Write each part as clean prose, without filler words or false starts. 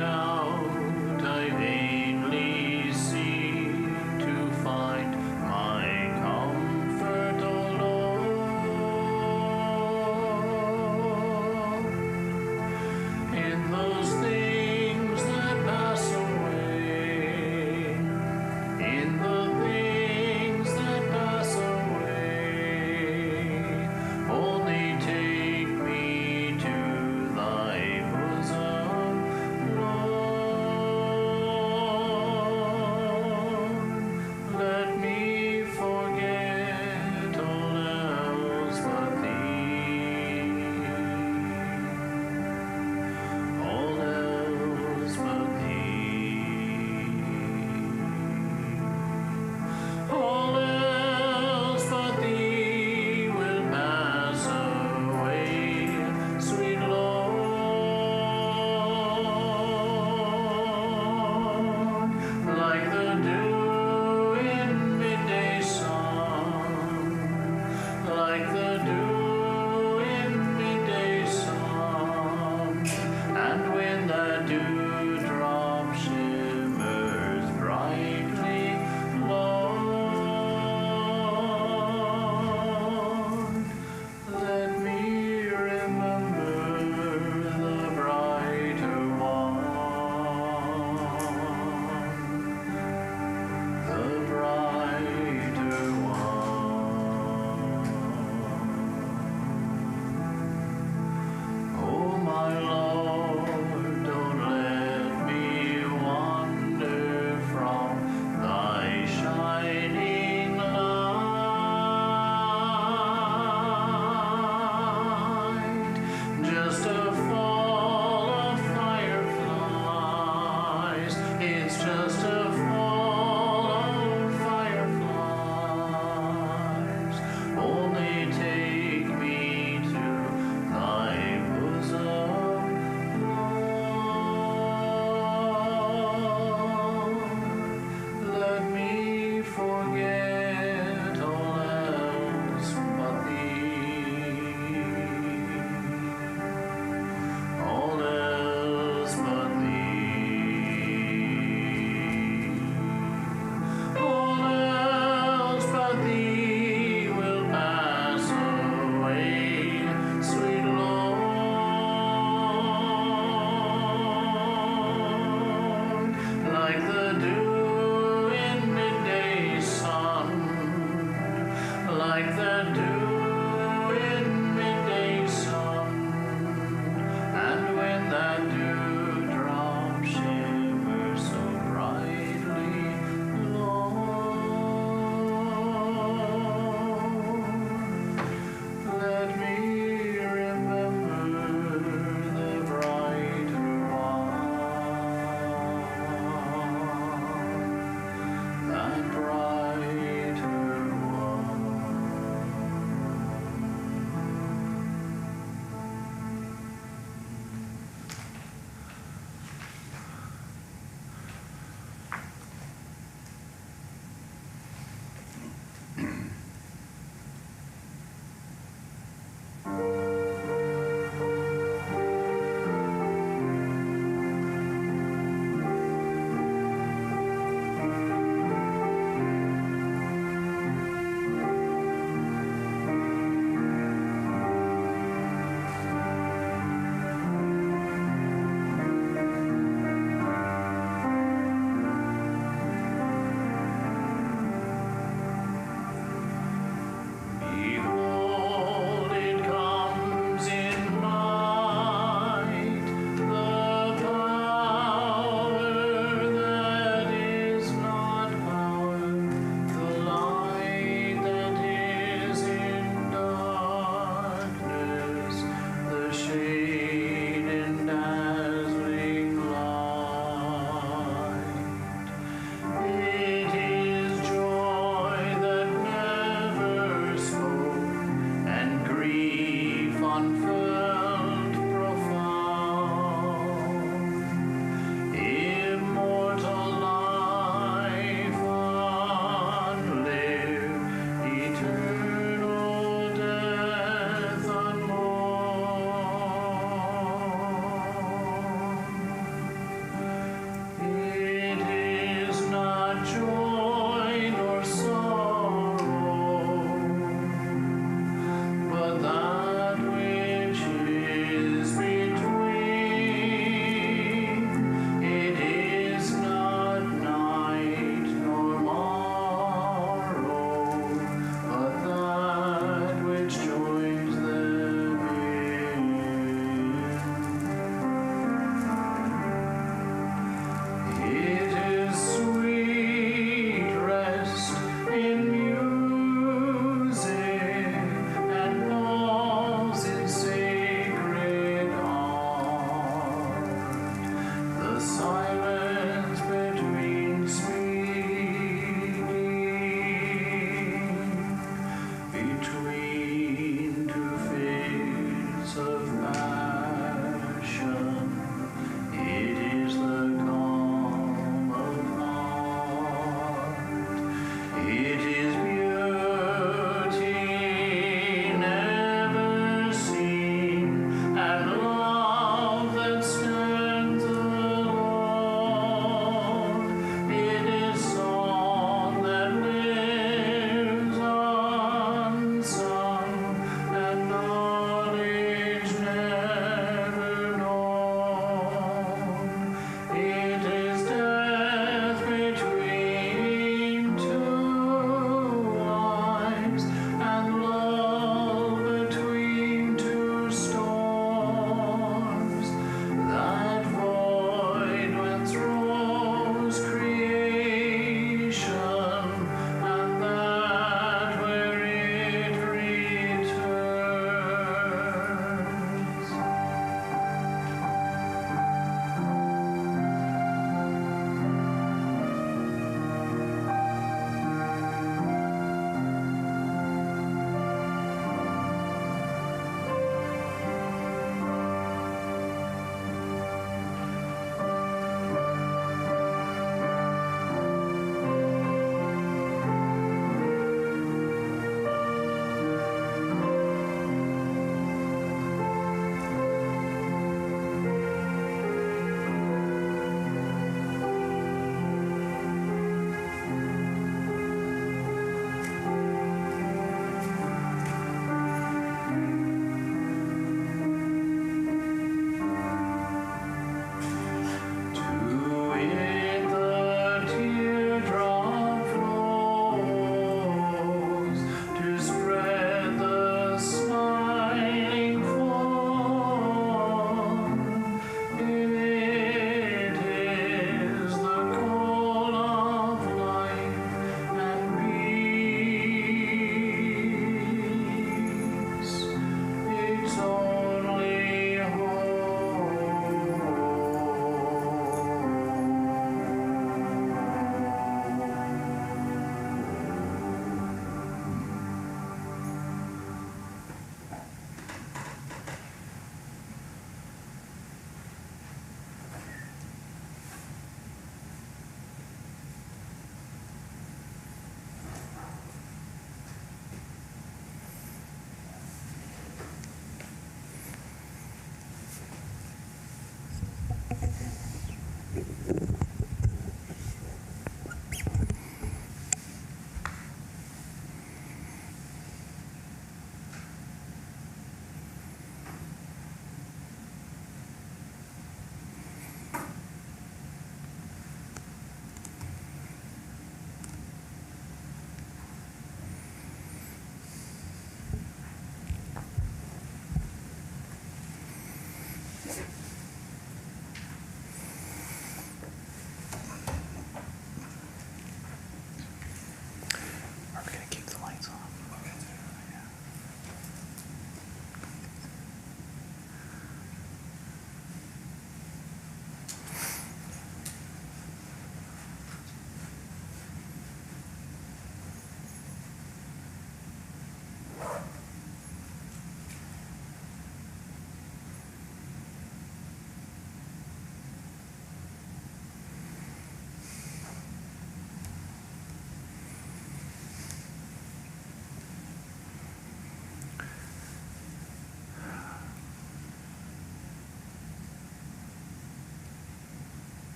doubt I vainly seek to find my comfort, O Lord, in those things that pass away, in the things that pass away. Only take me to thy bosom, Lord.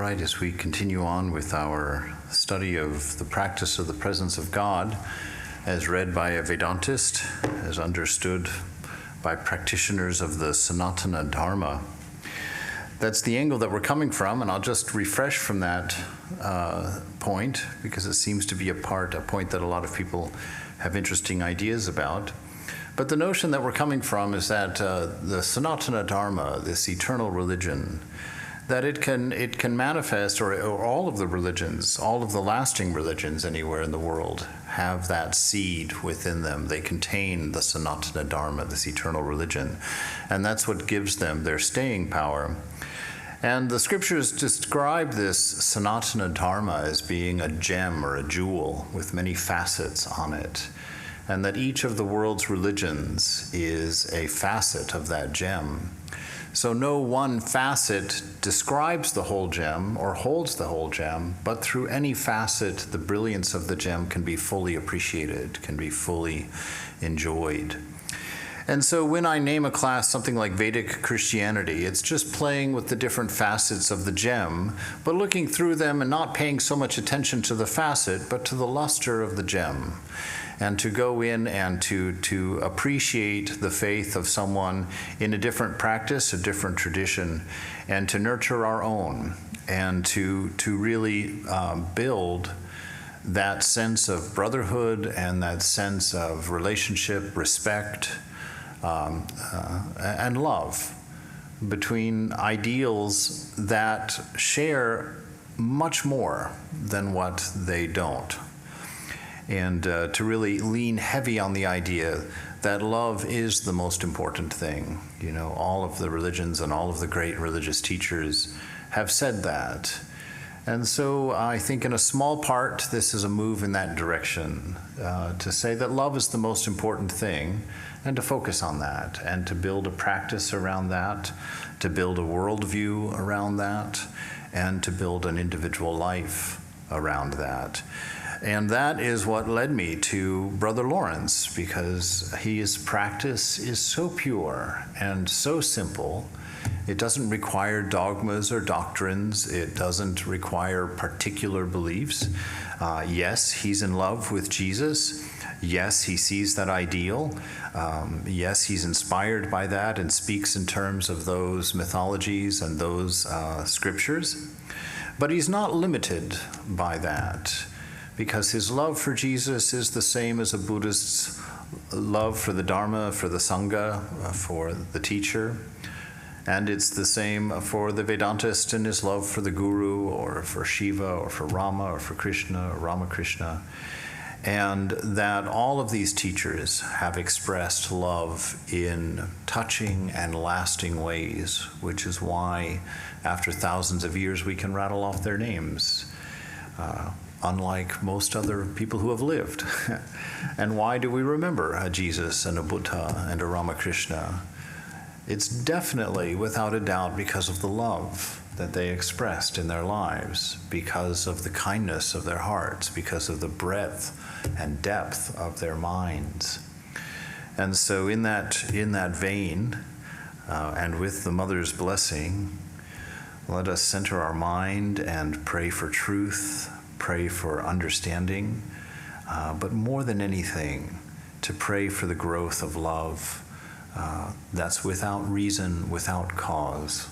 right, as we continue on with our study of the practice of the presence of God, as read by a Vedantist, as understood by practitioners of the sanatana dharma, that's the angle that we're coming from, and I'll just refresh from that point, because it seems to be a point that a lot of people have interesting ideas about. But the notion that we're coming from is that the sanatana dharma, this eternal religion, that it can manifest, or all of the religions, all of the lasting religions anywhere in the world, have that seed within them. They contain the sanatana dharma, this eternal religion, and that's what gives them their staying power. And the scriptures describe this sanatana dharma as being a gem or a jewel with many facets on it, and that each of the world's religions is a facet of that gem. So no one facet describes the whole gem or holds the whole gem, but through any facet, the brilliance of the gem can be fully appreciated, can be fully enjoyed. And so when I name a class something like Vedic Christianity, it's just playing with the different facets of the gem, but looking through them and not paying so much attention to the facet, but to the luster of the gem. And to go in and to appreciate the faith of someone in a different practice, a different tradition, and to nurture our own, and to really build that sense of brotherhood and that sense of relationship, respect, and love between ideals that share much more than what they don't. And to really lean heavy on the idea that love is the most important thing. You know, all of the religions and all of the great religious teachers have said that. And so I think in a small part, this is a move in that direction, to say that love is the most important thing, and to focus on that, and to build a practice around that, to build a worldview around that, and to build an individual life around that. And that is what led me to Brother Lawrence, because his practice is so pure and so simple. It doesn't require dogmas or doctrines. It doesn't require particular beliefs. Yes, he's in love with Jesus. Yes, he sees that ideal. Yes, he's inspired by that and speaks in terms of those mythologies and those scriptures. But he's not limited by that, because his love for Jesus is the same as a Buddhist's love for the Dharma, for the Sangha, for the teacher. And it's the same for the Vedantist in his love for the Guru, or for Shiva, or for Rama, or for Krishna, or Ramakrishna. And that all of these teachers have expressed love in touching and lasting ways, which is why, after thousands of years, we can rattle off their names. Unlike most other people who have lived. And why do we remember a Jesus and a Buddha and a Ramakrishna? It's definitely, without a doubt, because of the love that they expressed in their lives, because of the kindness of their hearts, because of the breadth and depth of their minds. And so in that vein, and with the Mother's blessing, let us center our mind and pray for truth, pray for understanding, but more than anything, to pray for the growth of love that's without reason, without cause.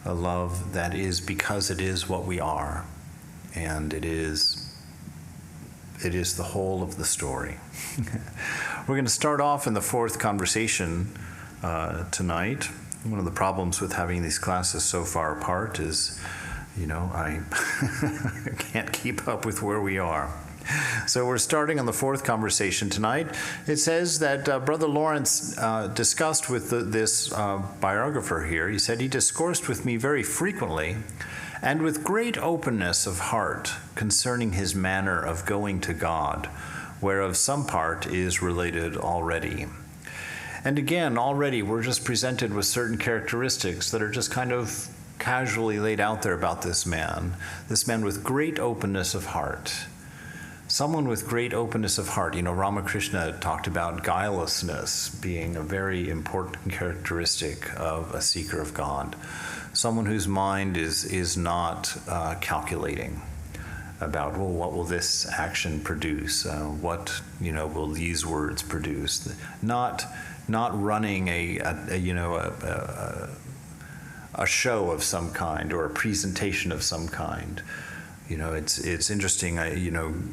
A love that is because it is what we are, and it is the whole of the story. We're going to start off in the fourth conversation tonight. One of the problems with having these classes so far apart is, I can't keep up with where we are. So we're starting on the fourth conversation tonight. It says that Brother Lawrence discussed with this biographer here, he said, he discoursed with me very frequently and with great openness of heart concerning his manner of going to God, whereof some part is related already. And again, already we're just presented with certain characteristics that are just kind of casually laid out there about this man with great openness of heart. someone with great openness of heart. Ramakrishna talked about guilelessness being a very important characteristic of a seeker of God. Someone whose mind is not calculating about, well, what will this action produce? What will these words produce? Not running a show of some kind or a presentation of some kind. It's interesting.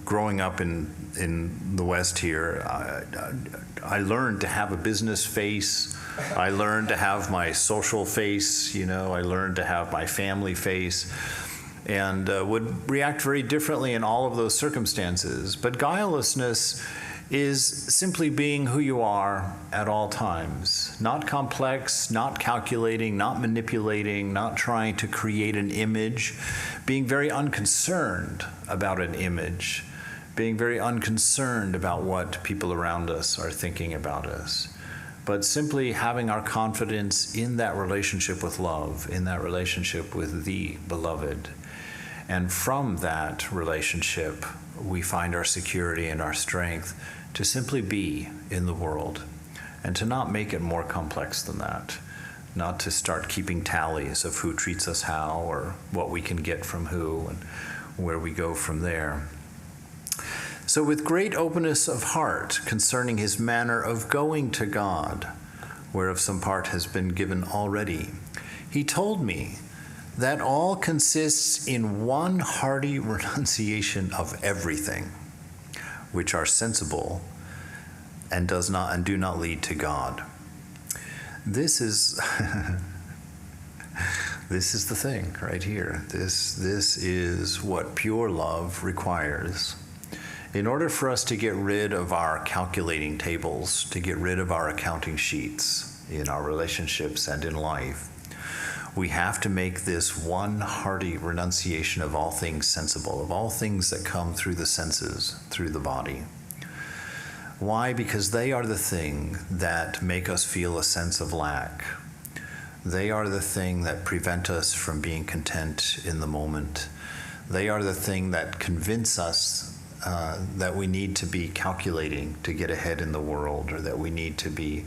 Growing up in the West here, I learned to have a business face. I learned to have my social face. I learned to have my family face, and would react very differently in all of those circumstances. But guilelessness is simply being who you are at all times. Not complex, not calculating, not manipulating, not trying to create an image, being very unconcerned about an image, being very unconcerned about what people around us are thinking about us, but simply having our confidence in that relationship with love, in that relationship with the beloved. And from that relationship, we find our security and our strength to simply be in the world and to not make it more complex than that, not to start keeping tallies of who treats us how or what we can get from who and where we go from there. So with great openness of heart concerning his manner of going to God, whereof some part has been given already, he told me that all consists in one hearty renunciation of everything, which are sensible and do not lead to God. This is this is the thing right here. This is what pure love requires. In order for us to get rid of our calculating tables, to get rid of our accounting sheets in our relationships and in life, we have to make this one hearty renunciation of all things sensible, of all things that come through the senses, through the body. Why? Because they are the thing that make us feel a sense of lack. They are the thing that prevent us from being content in the moment. They are the thing that convince us that we need to be calculating to get ahead in the world, or that we need to be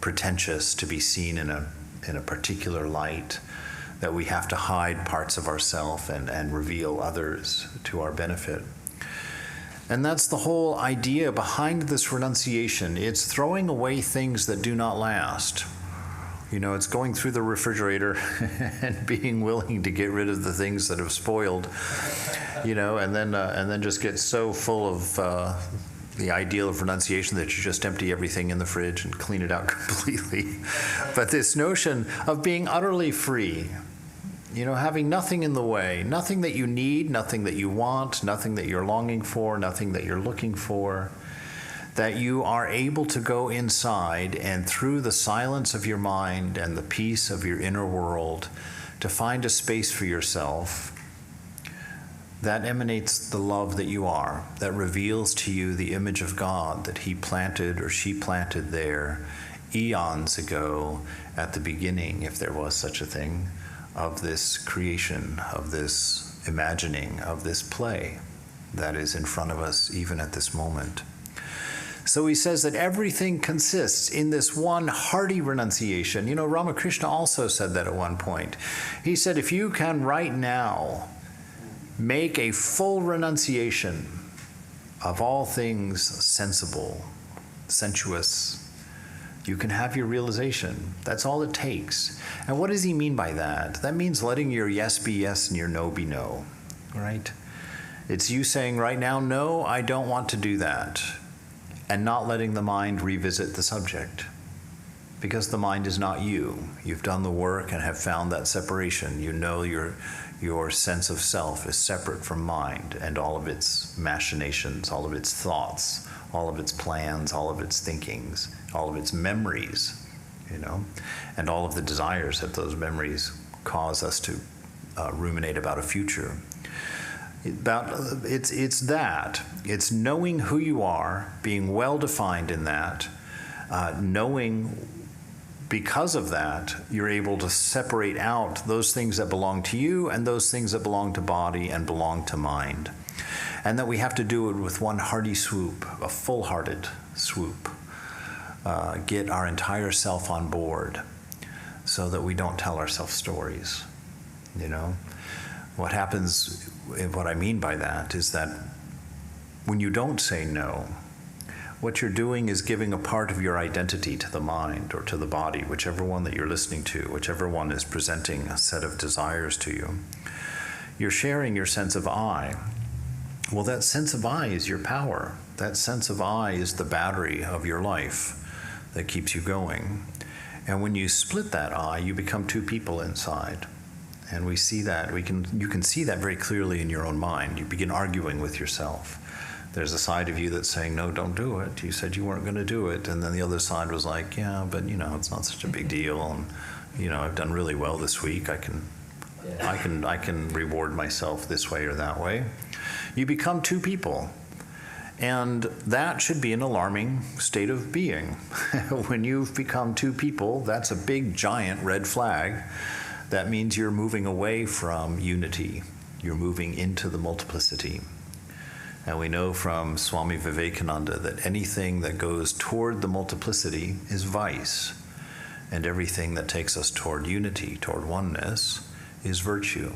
pretentious to be seen in a particular light, that we have to hide parts of ourselves and reveal others to our benefit. And that's the whole idea behind this renunciation. It's throwing away things that do not last. It's going through the refrigerator and being willing to get rid of the things that have spoiled, and then just get so full of the ideal of renunciation that you just empty everything in the fridge and clean it out completely. But this notion of being utterly free, having nothing in the way, nothing that you need, nothing that you want, nothing that you're longing for, nothing that you're looking for, that you are able to go inside and through the silence of your mind and the peace of your inner world to find a space for yourself that emanates the love that you are, that reveals to you the image of God that he planted or she planted there eons ago at the beginning, if there was such a thing, of this creation, of this imagining, of this play that is in front of us even at this moment. So he says that everything consists in this one hearty renunciation. Ramakrishna also said that at one point. He said, if you can right now make a full renunciation of all things sensible, sensuous, you can have your realization. That's all it takes. And what does he mean by that? That means letting your yes be yes and your no be no, right? It's you saying right now, no, I don't want to do that, and not letting the mind revisit the subject. Because the mind is not you. You've done the work and have found that separation. Your sense of self is separate from mind and all of its machinations, all of its thoughts, all of its plans, all of its thinkings, all of its memories, and all of the desires that those memories cause us to ruminate about a future. It's knowing who you are, being well defined in that, knowing because of that, you're able to separate out those things that belong to you and those things that belong to body and belong to mind. and that we have to do it with one hearty swoop, a full-hearted swoop. Get our entire self on board so that we don't tell ourselves stories. You know, what happens, what I mean by that is that when you don't say no, what you're doing is giving a part of your identity to the mind or to the body, whichever one that you're listening to, whichever one is presenting a set of desires to you. You're sharing your sense of I. Well, that sense of I is your power. That sense of I is the battery of your life that keeps you going. And when you split that I, you become two people inside. And we see that, you can see that very clearly in your own mind. You begin arguing with yourself. There's a side of you that's saying, no, don't do it. You said you weren't going to do it. And then the other side was like, yeah, but it's not such a big deal. And, I've done really well this week. I can reward myself this way or that way. You become two people. And that should be an alarming state of being. When you've become two people, that's a big, giant red flag. That means you're moving away from unity. You're moving into the multiplicity. And we know from Swami Vivekananda that anything that goes toward the multiplicity is vice. And everything that takes us toward unity, toward oneness, is virtue.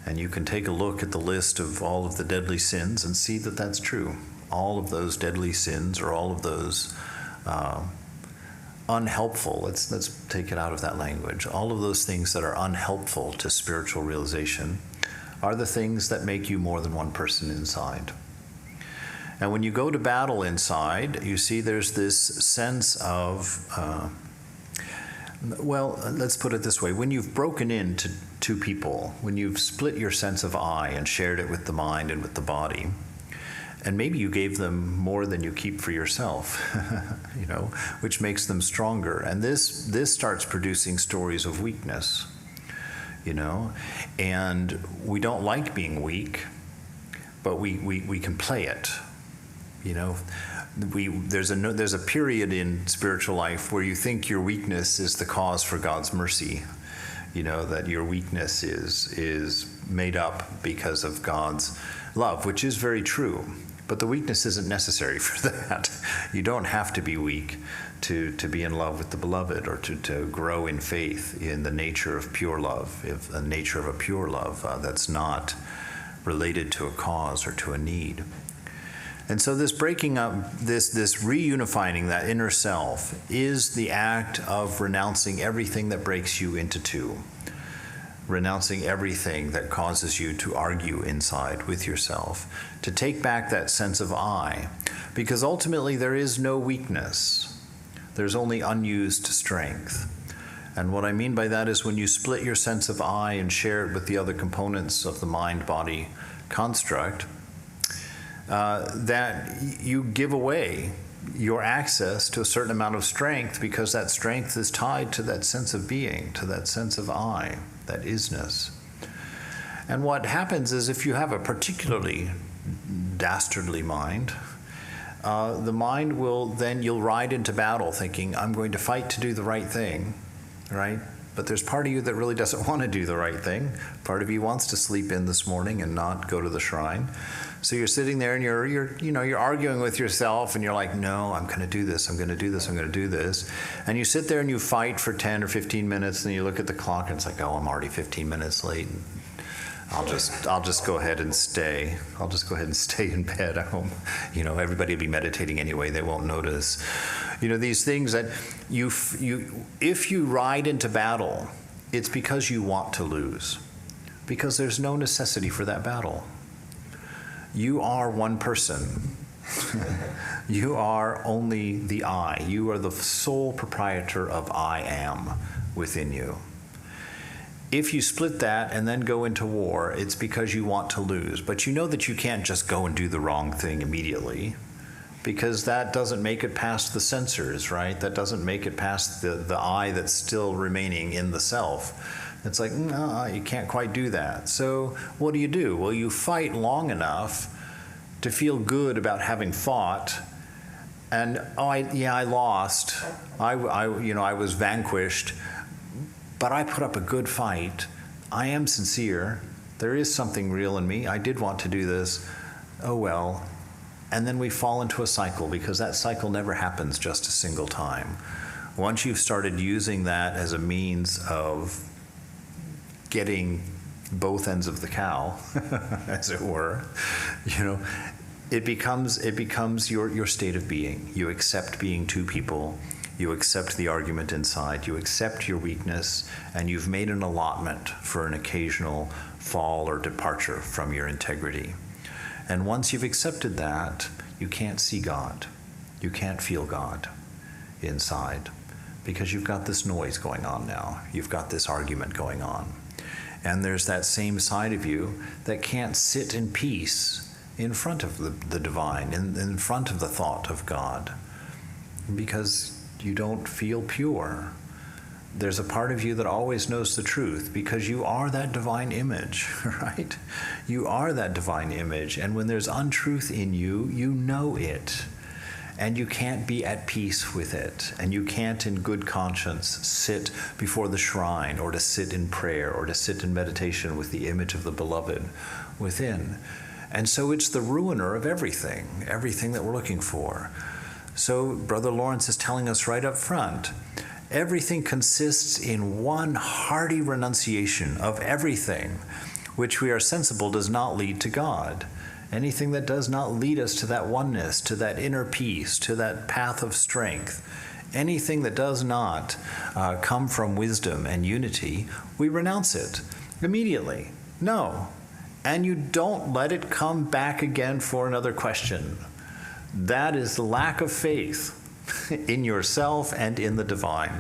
And you can take a look at the list of all of the deadly sins and see that that's true. All of those deadly sins, or all of those unhelpful, let's take it out of that language, all of those things that are unhelpful to spiritual realization are the things that make you more than one person inside. And when you go to battle inside, you see there's this sense of, let's put it this way. When you've broken into two people, when you've split your sense of I and shared it with the mind and with the body, and maybe you gave them more than you keep for yourself, which makes them stronger. And this starts producing stories of weakness, and we don't like being weak, but we can play it, There's a period in spiritual life where you think your weakness is the cause for God's mercy, that your weakness is made up because of God's love, which is very true. But the weakness isn't necessary for that. You don't have to be weak to be in love with the beloved, or to grow in faith in the nature of pure love, the nature of a pure love that's not related to a cause or to a need. And so this breaking up, this reunifying that inner self is the act of renouncing everything that breaks you into two. Renouncing everything that causes you to argue inside with yourself, to take back that sense of I, because ultimately there is no weakness. There's only unused strength. And what I mean by that is when you split your sense of I and share it with the other components of the mind-body construct, that you give away your access to a certain amount of strength, because that strength is tied to that sense of being, to that sense of I, that isness. And what happens is, if you have a particularly dastardly mind, the mind will then, you'll ride into battle thinking, I'm going to fight to do the right thing, right? But there's part of you that really doesn't want to do the right thing. Part of you wants to sleep in this morning and not go to the shrine. So you're sitting there and you're arguing with yourself, and you're like, no, I'm going to do this, I'm going to do this, I'm going to do this. And you sit there and you fight for 10 or 15 minutes, and you look at the clock and it's like, oh, I'm already 15 minutes late. I'll just go ahead and stay. I'll just go ahead and stay in bed at home. Everybody will be meditating anyway, they won't notice. These things that if you ride into battle, it's because you want to lose. Because there's no necessity for that battle. You are one person. You are only the I. You are the sole proprietor of I am within you. If you split that and then go into war, it's because you want to lose. But you know that you can't just go and do the wrong thing immediately, because that doesn't make it past the censors, right? That doesn't make it past the I that's still remaining in the self. It's like, no, you can't quite do that. So what do? Well, you fight long enough to feel good about having fought, and I lost. I was vanquished, but I put up a good fight. I am sincere. There is something real in me. I did want to do this. oh well. And then we fall into a cycle, because that cycle never happens just a single time. Once you've started using that as a means of getting both ends of the cow, as it were, it becomes your state of being. You accept being two people. You accept the argument inside. You accept your weakness, and you've made an allotment for an occasional fall or departure from your integrity. And once you've accepted that, you can't see God. You can't feel God inside, because you've got this noise going on now. You've got this argument going on. And there's that same side of you that can't sit in peace in front of the divine, in front of the thought of God, because you don't feel pure. There's a part of you that always knows the truth, because you are that divine image, right? You are that divine image, and when there's untruth in you, you know it. And you can't be at peace with it, and you can't in good conscience sit before the shrine, or to sit in prayer, or to sit in meditation with the image of the beloved within. And so it's the ruiner of everything that we're looking for. So Brother Lawrence is telling us right up front, everything consists in one hearty renunciation of everything which we are sensible does not lead to God. Anything that does not lead us to that oneness, to that inner peace, to that path of strength, anything that does not come from wisdom and unity, we renounce it immediately. No. And you don't let it come back again for another question. That is the lack of faith in yourself and in the divine.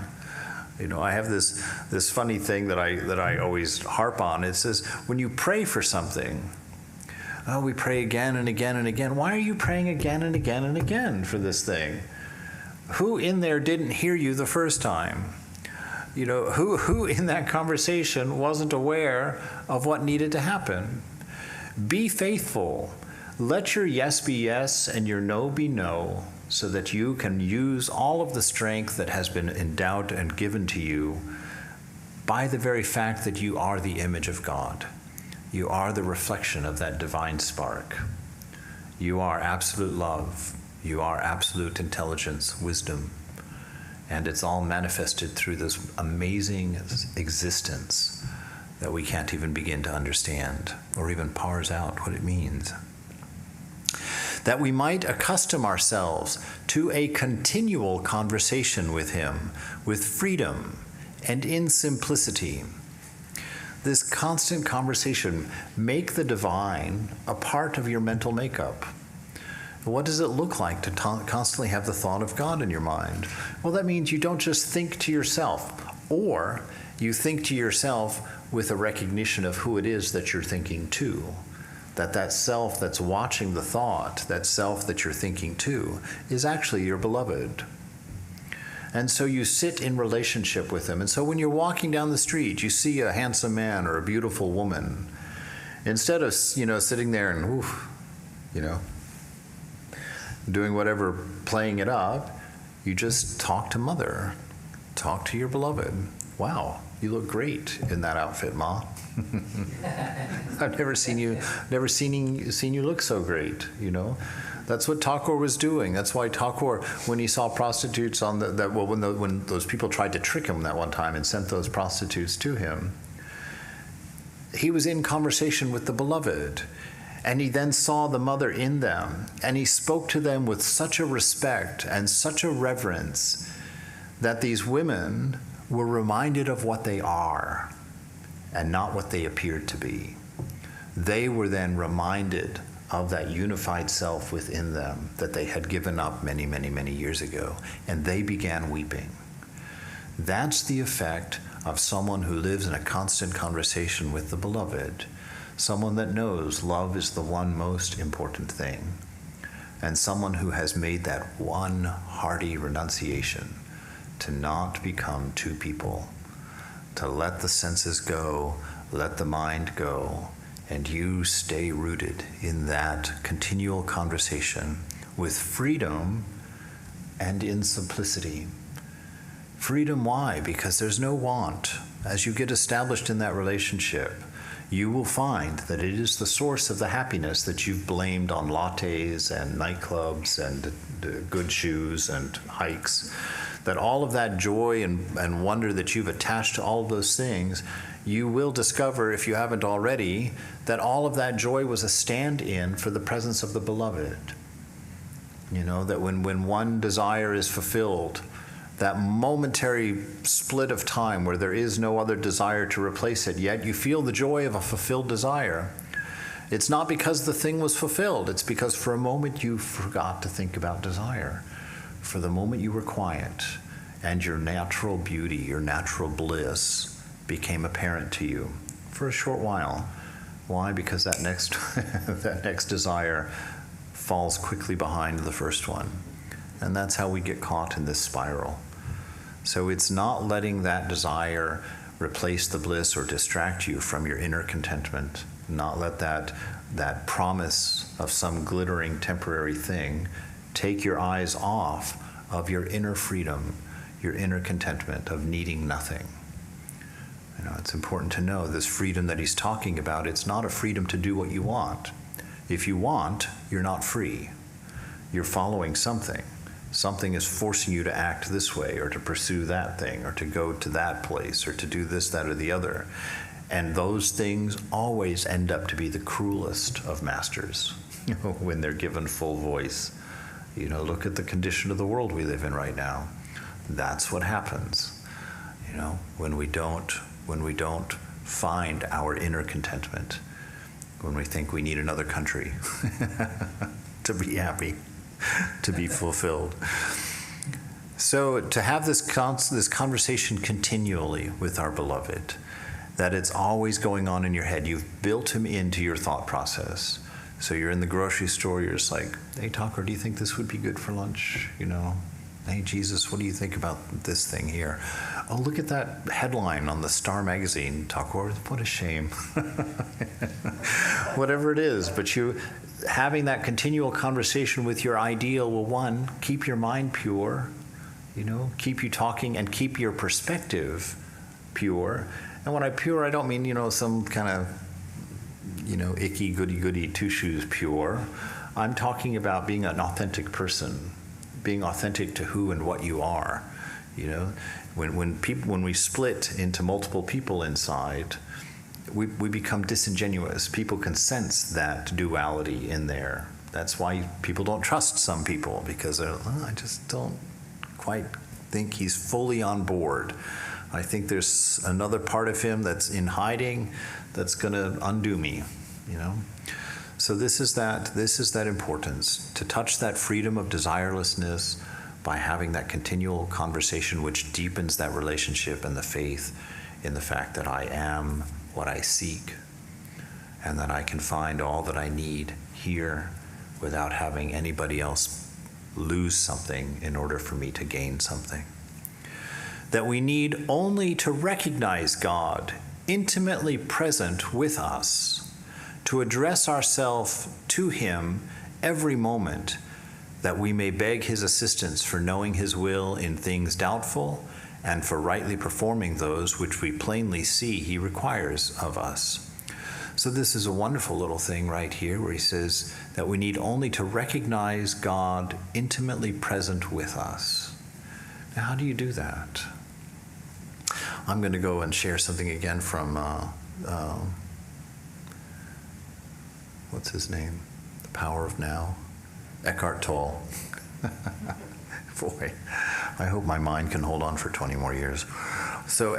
I have this funny thing that I always harp on. It says, when you pray for something, we pray again and again and again. Why are you praying again and again and again for this thing? Who in there didn't hear you the first time? Who in that conversation wasn't aware of what needed to happen? Be faithful. Let your yes be yes and your no be no, so that you can use all of the strength that has been endowed and given to you by the very fact that you are the image of God. You are the reflection of that divine spark. You are absolute love. You are absolute intelligence, wisdom. And it's all manifested through this amazing existence that we can't even begin to understand or even parse out what it means. That we might accustom ourselves to a continual conversation with Him, with freedom and in simplicity. This constant conversation, make the divine a part of your mental makeup. What does it look like to constantly have the thought of God in your mind? Well, that means you don't just think to yourself, or you think to yourself with a recognition of who it is that you're thinking to. That self that's watching the thought, that self that you're thinking to, is actually your beloved. And so you sit in relationship with him. And so when you're walking down the street, you see a handsome man or a beautiful woman, instead of, sitting there and, doing whatever, playing it up, you just talk to Mother. Talk to your beloved. Wow, you look great in that outfit, Ma. I've never seen you look so great, That's what Thakur was doing. That's why Thakur, when he saw prostitutes on when those people tried to trick him that one time and sent those prostitutes to him, he was in conversation with the beloved. And he then saw the Mother in them, and he spoke to them with such a respect and such a reverence that these women were reminded of what they are and not what they appeared to be. They were then reminded of that unified self within them that they had given up many, many, many years ago, and they began weeping. That's the effect of someone who lives in a constant conversation with the beloved, someone that knows love is the one most important thing, and someone who has made that one hearty renunciation to not become two people, to let the senses go, let the mind go, and you stay rooted in that continual conversation with freedom and in simplicity. Freedom, why? Because there's no want. As you get established in that relationship, you will find that it is the source of the happiness that you've blamed on lattes and nightclubs and good shoes and hikes. That all of that joy and wonder that you've attached to all of those things, you will discover, if you haven't already, that all of that joy was a stand-in for the presence of the beloved. You know, that when one desire is fulfilled, that momentary split of time where there is no other desire to replace it, yet you feel the joy of a fulfilled desire. It's not because the thing was fulfilled. It's because for a moment you forgot to think about desire. For the moment you were quiet, and your natural beauty, your natural bliss became apparent to you for a short while. Why? Because that next that next desire falls quickly behind the first one. And that's how we get caught in this spiral. So it's not letting that desire replace the bliss or distract you from your inner contentment. Not let that promise of some glittering temporary thing take your eyes off of your inner freedom, your inner contentment of needing nothing. You know, it's important to know this freedom that he's talking about, it's not a freedom to do what you want. If you want, you're not free. You're following something. Something is forcing you to act this way or to pursue that thing or to go to that place or to do this, that, or the other. And those things always end up to be the cruelest of masters when they're given full voice. You know, look at the condition of the world we live in right now. That's what happens, you know, when we don't find our inner contentment, when we think we need another country to be happy, to be fulfilled. So to have this conversation continually with our beloved, that it's always going on in your head, you've built him into your thought process. So you're in the grocery store, you're just like, hey, Thakur, do you think this would be good for lunch? You know, hey, Jesus, what do you think about this thing here? Oh, look at that headline on the Star magazine, Thakur, what a shame. Whatever it is, but you having that continual conversation with your ideal will, one, keep your mind pure, you know, keep you talking and keep your perspective pure. And when I pure, I don't mean, you know, some kind of, you know, icky, goody-goody, two-shoes pure. I'm talking about being an authentic person, being authentic to who and what you are. You know, when we split into multiple people inside, we become disingenuous. People can sense that duality in there. That's why people don't trust some people, because they're, oh, I just don't quite think he's fully on board. I think there's another part of him that's in hiding that's going to undo me, you know. So this is that importance, to touch that freedom of desirelessness by having that continual conversation which deepens that relationship and the faith in the fact that I am what I seek and that I can find all that I need here without having anybody else lose something in order for me to gain something. That we need only to recognize God intimately present with us, to address ourselves to him every moment, that we may beg his assistance for knowing his will in things doubtful and for rightly performing those which we plainly see he requires of us. So this is a wonderful little thing right here where he says that we need only to recognize God intimately present with us. Now, how do you do that? I'm going to go and share something again from, what's his name? The Power of Now? Eckhart Tolle. Boy, I hope my mind can hold on for 20 more years. So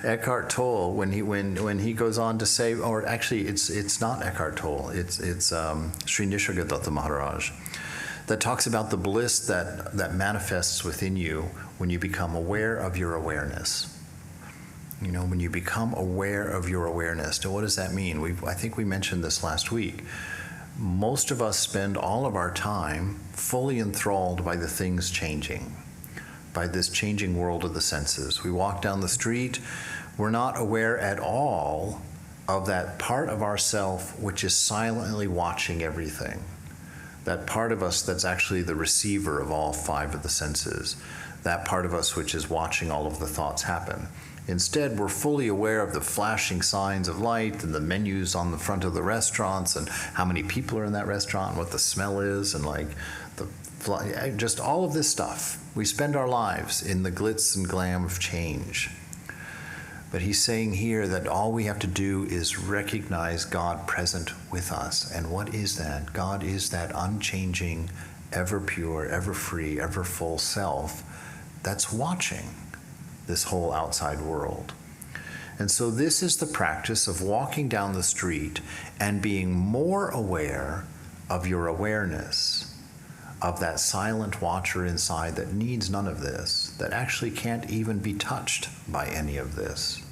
Eckhart Tolle, when he goes on to say, or actually it's not Eckhart Tolle, it's Sri Nisargadatta Maharaj, that talks about the bliss that manifests within you when you become aware of your awareness. You know, when you become aware of your awareness. Now, what does that mean? I think we mentioned this last week. Most of us spend all of our time fully enthralled by the things changing, by this changing world of the senses. We walk down the street, we're not aware at all of that part of ourself which is silently watching everything. That part of us that's actually the receiver of all five of the senses. That part of us which is watching all of the thoughts happen. Instead, we're fully aware of the flashing signs of light and the menus on the front of the restaurants and how many people are in that restaurant and what the smell is and like just all of this stuff. We spend our lives in the glitz and glam of change. But he's saying here that all we have to do is recognize God present with us. And what is that? God is that unchanging, ever pure, ever free, ever full self that's watching this whole outside world. And so this is the practice of walking down the street and being more aware of your awareness, of that silent watcher inside that needs none of this, that actually can't even be touched by any of this.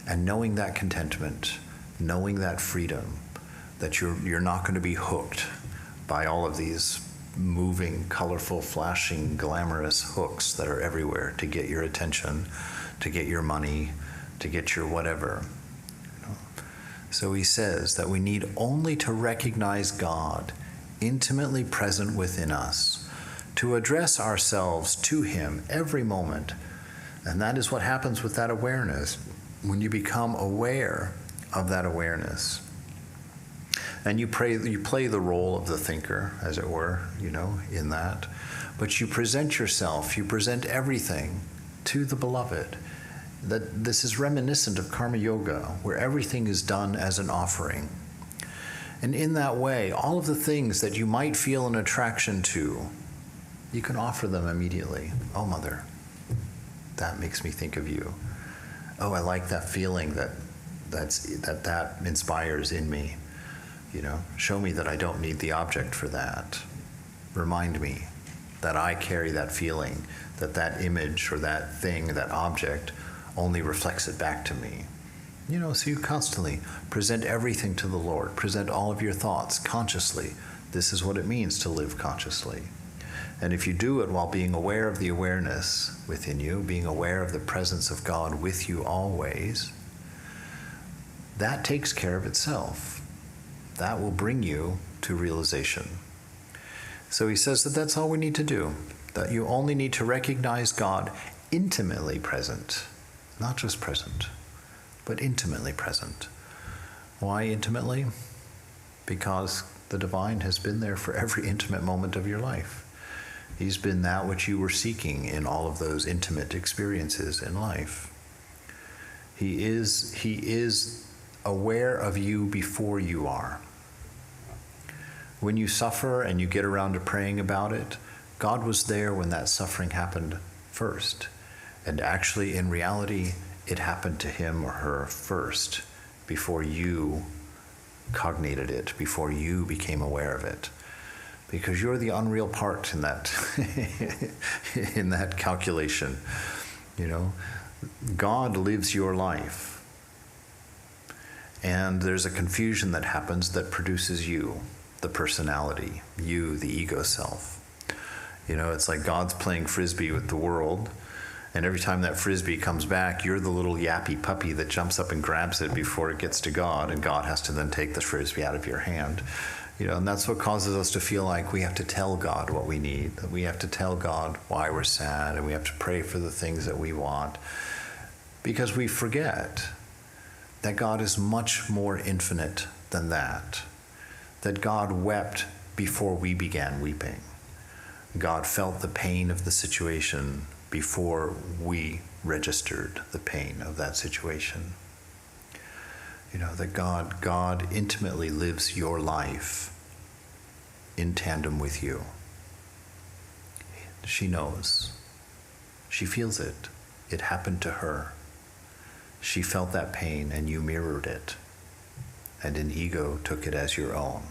And knowing that contentment, knowing that freedom, that you're not going to be hooked by all of these moving, colorful, flashing, glamorous hooks that are everywhere to get your attention, to get your money, to get your whatever. So he says that we need only to recognize God intimately present within us, to address ourselves to him every moment. And that is what happens with that awareness, when you become aware of that awareness. And you play the role of the thinker, as it were, in that. But you present yourself, you present everything to the beloved. That this is reminiscent of karma yoga, where everything is done as an offering. And in that way, all of the things that you might feel an attraction to, you can offer them immediately. Oh, Mother, that makes me think of you. Oh, I like that feeling that inspires in me. Show me that I don't need the object for that. Remind me that I carry that feeling, that image or that thing, that object, only reflects it back to me. So you constantly present everything to the Lord, present all of your thoughts consciously. This is what it means to live consciously. And if you do it while being aware of the awareness within you, being aware of the presence of God with you always, that takes care of itself. That will bring you to realization. So he says that that's all we need to do, that you only need to recognize God intimately present, not just present, but intimately present. Why intimately? Because the divine has been there for every intimate moment of your life. He's been that which you were seeking in all of those intimate experiences in life. He is aware of you before you are. When you suffer and you get around to praying about it, God was there when that suffering happened first. And actually, in reality, it happened to him or her first, before you cognated it, before you became aware of it. Because you're the unreal part in that in that calculation. God lives your life. And there's a confusion that happens that produces you, the personality, you, the ego self. It's like God's playing frisbee with the world, and every time that frisbee comes back, you're the little yappy puppy that jumps up and grabs it before it gets to God, and God has to then take the frisbee out of your hand. And that's what causes us to feel like we have to tell God what we need, that we have to tell God why we're sad, and we have to pray for the things that we want, because we forget that God is much more infinite than that God wept before we began weeping. God felt the pain of the situation before we registered the pain of that situation. That God intimately lives your life in tandem with you. She knows. She feels it. It happened to her. She felt that pain and you mirrored it. And an ego took it as your own.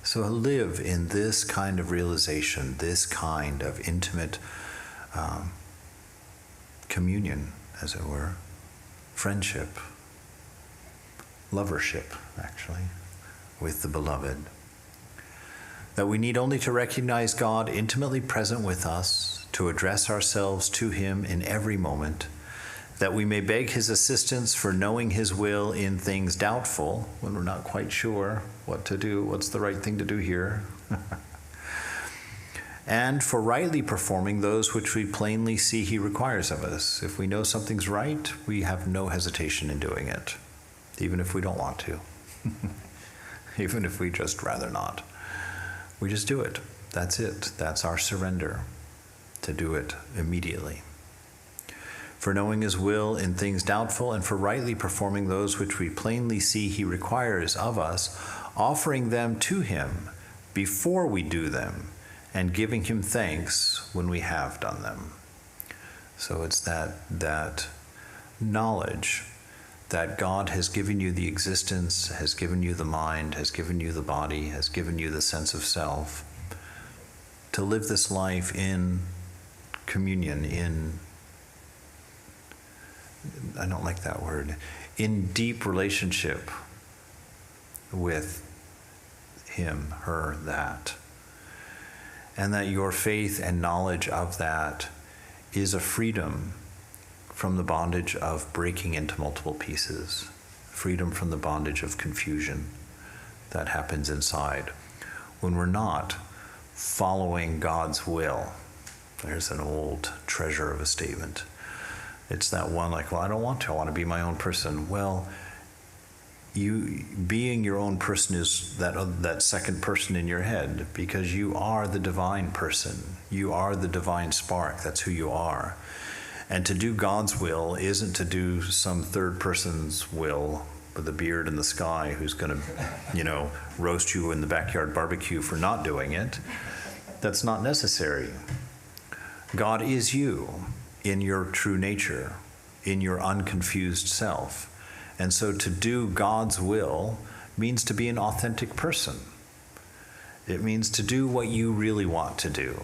So live in this kind of realization, this kind of intimate communion, as it were, friendship, lovership, actually, with the beloved. That we need only to recognize God intimately present with us, to address ourselves to him in every moment, that we may beg his assistance for knowing his will in things doubtful, when we're not quite sure what to do, what's the right thing to do here. and for rightly performing those which we plainly see he requires of us. If we know something's right, we have no hesitation in doing it, even if we don't want to, even if we just rather not. We just do it. That's it. That's our surrender, to do it immediately. For knowing his will in things doubtful, and for rightly performing those which we plainly see he requires of us, offering them to him before we do them, and giving him thanks when we have done them. So it's that knowledge that God has given you the existence, has given you the mind, has given you the body, has given you the sense of self, to live this life in communion, I don't like that word, in deep relationship with him, her, that. And that your faith and knowledge of that is a freedom from the bondage of breaking into multiple pieces, freedom from the bondage of confusion that happens inside when we're not following God's will. There's an old treasure of a statement. It's that one like, well, I don't want to. I want to be my own person. Well, you being your own person is that second person in your head, because you are the divine person. You are the divine spark. That's who you are. And to do God's will isn't to do some third person's will with a beard in the sky who's going to, roast you in the backyard barbecue for not doing it. That's not necessary. God is you in your true nature, in your unconfused self. And so to do God's will means to be an authentic person. It means to do what you really want to do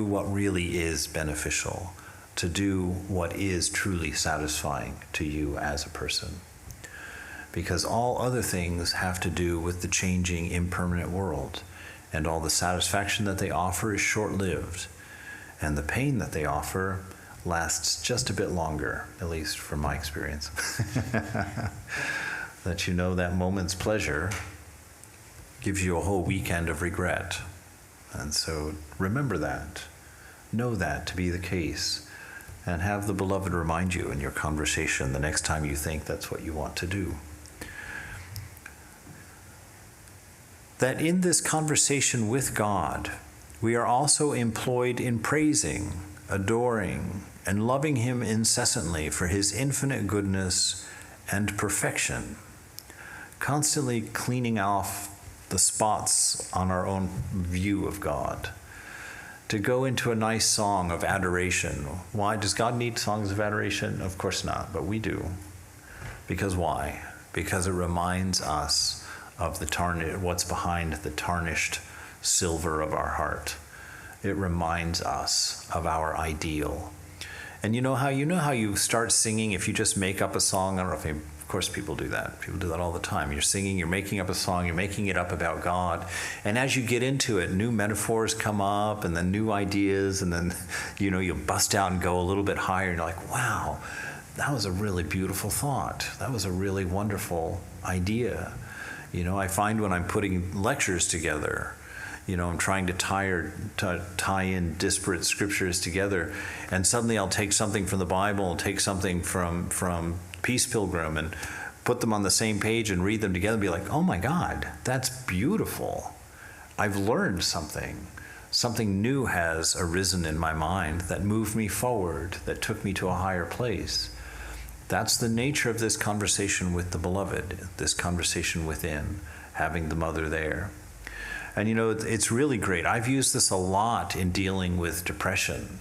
what really is beneficial, to do what is truly satisfying to you as a person. Because all other things have to do with the changing, impermanent world, and all the satisfaction that they offer is short-lived, and the pain that they offer lasts just a bit longer, at least from my experience. That that moment's pleasure gives you a whole weekend of regret. And so remember that. Know that to be the case. And have the beloved remind you in your conversation the next time you think that's what you want to do. That in this conversation with God, we are also employed in praising, adoring, and loving him incessantly for his infinite goodness and perfection, constantly cleaning off the spots on our own view of God. To go into a nice song of adoration. Why? Does God need songs of adoration? Of course not, but we do. Because why? Because it reminds us of what's behind the tarnished silver of our heart. It reminds us of our ideal. And you know how you start singing if you just make up a song? I don't know if of course people do that. People do that all the time. You're singing, you're making up a song, you're making it up about God. And as you get into it, new metaphors come up and then new ideas, and then you bust out and go a little bit higher, and you're like, wow, that was a really beautiful thought. That was a really wonderful idea. I find when I'm putting lectures together, I'm trying to tie in disparate scriptures together, and suddenly I'll take something from the Bible and take something from Peace Pilgrim and put them on the same page and read them together and be like, oh my God, that's beautiful. I've learned something. Something new has arisen in my mind that moved me forward, that took me to a higher place. That's the nature of this conversation with the beloved, this conversation within, having the mother there. And it's really great. I've used this a lot in dealing with depression.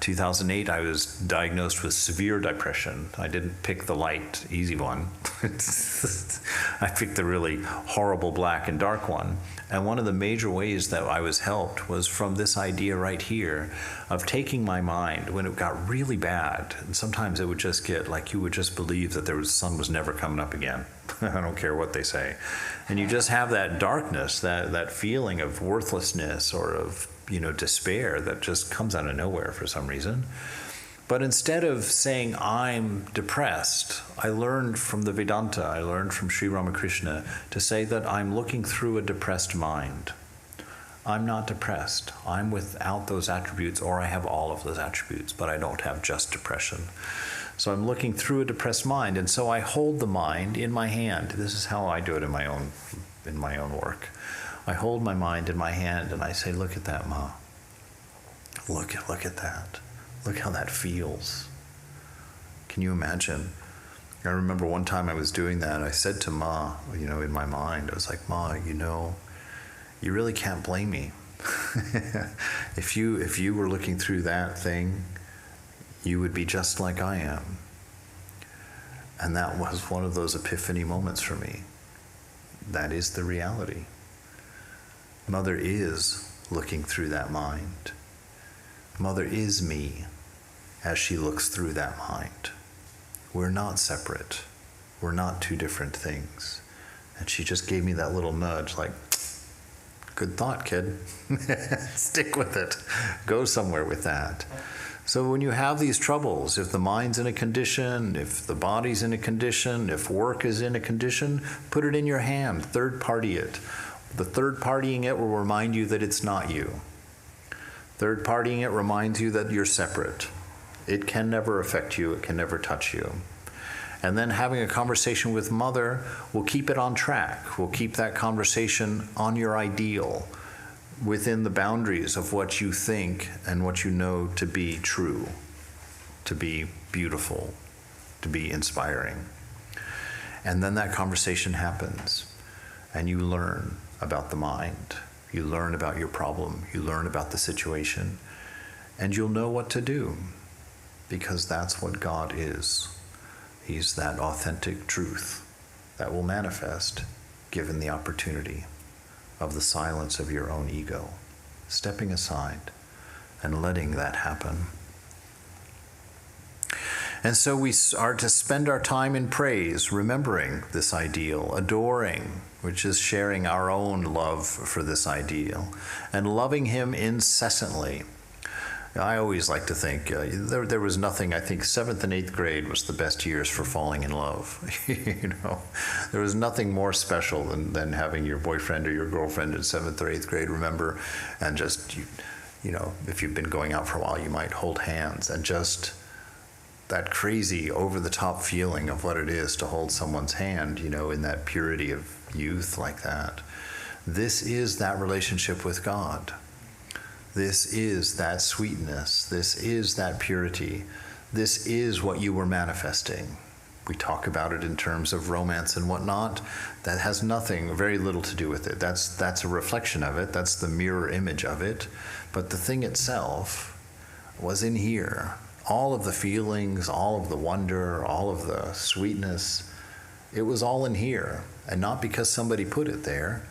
2008, I was diagnosed with severe depression. I didn't pick the light, easy one. I picked the really horrible black and dark one. And one of the major ways that I was helped was from this idea right here of taking my mind when it got really bad. And sometimes it would just get like you would just believe that the sun was never coming up again. I don't care what they say. And you just have that darkness, that feeling of worthlessness or of despair that just comes out of nowhere for some reason. But instead of saying, I'm depressed, I learned from the Vedanta, I learned from Sri Ramakrishna to say that I'm looking through a depressed mind. I'm not depressed. I'm without those attributes, or I have all of those attributes, but I don't have just depression. So I'm looking through a depressed mind, and so I hold the mind in my hand. This is how I do it in my own work. I hold my mind in my hand and I say, look at that, Ma. Look at that. Look how that feels. Can you imagine? I remember one time I was doing that. I said to Ma, in my mind, I was like, Ma, you really can't blame me. If you were looking through that thing, you would be just like I am. And that was one of those epiphany moments for me. That is the reality. Mother is looking through that mind. Mother is me as she looks through that mind. We're not separate. We're not two different things. And she just gave me that little nudge, like, good thought, kid. Stick with it. Go somewhere with that. So when you have these troubles, if the mind's in a condition, if the body's in a condition, if work is in a condition, put it in your hand, third party it. The third partying it will remind you that it's not you. Third partying it reminds you that you're separate. It can never affect you, it can never touch you. And then having a conversation with Mother will keep it on track, will keep that conversation on your ideal, within the boundaries of what you think and what you know to be true, to be beautiful, to be inspiring. And then that conversation happens, and you learn about the mind, you learn about your problem, you learn about the situation, and you'll know what to do, because that's what God is. He's that authentic truth that will manifest given the opportunity of the silence of your own ego, stepping aside and letting that happen. And so we are to spend our time in praise, remembering this ideal, adoring, which is sharing our own love for this ideal, and loving Him incessantly. I always like to think, there was nothing, I think 7th and 8th grade was the best years for falling in love. There was nothing more special than having your boyfriend or your girlfriend in 7th or 8th grade remember, and just, if you've been going out for a while, you might hold hands, and just that crazy over-the-top feeling of what it is to hold someone's hand, in that purity of youth like that. This is that relationship with God. This is that sweetness. This is that purity. This is what you were manifesting. We talk about it in terms of romance and whatnot. That has very little to do with it. That's a reflection of it. That's the mirror image of it. But the thing itself was in here. All of the feelings, all of the wonder, all of the sweetness, it was all in here. And not because somebody put it there,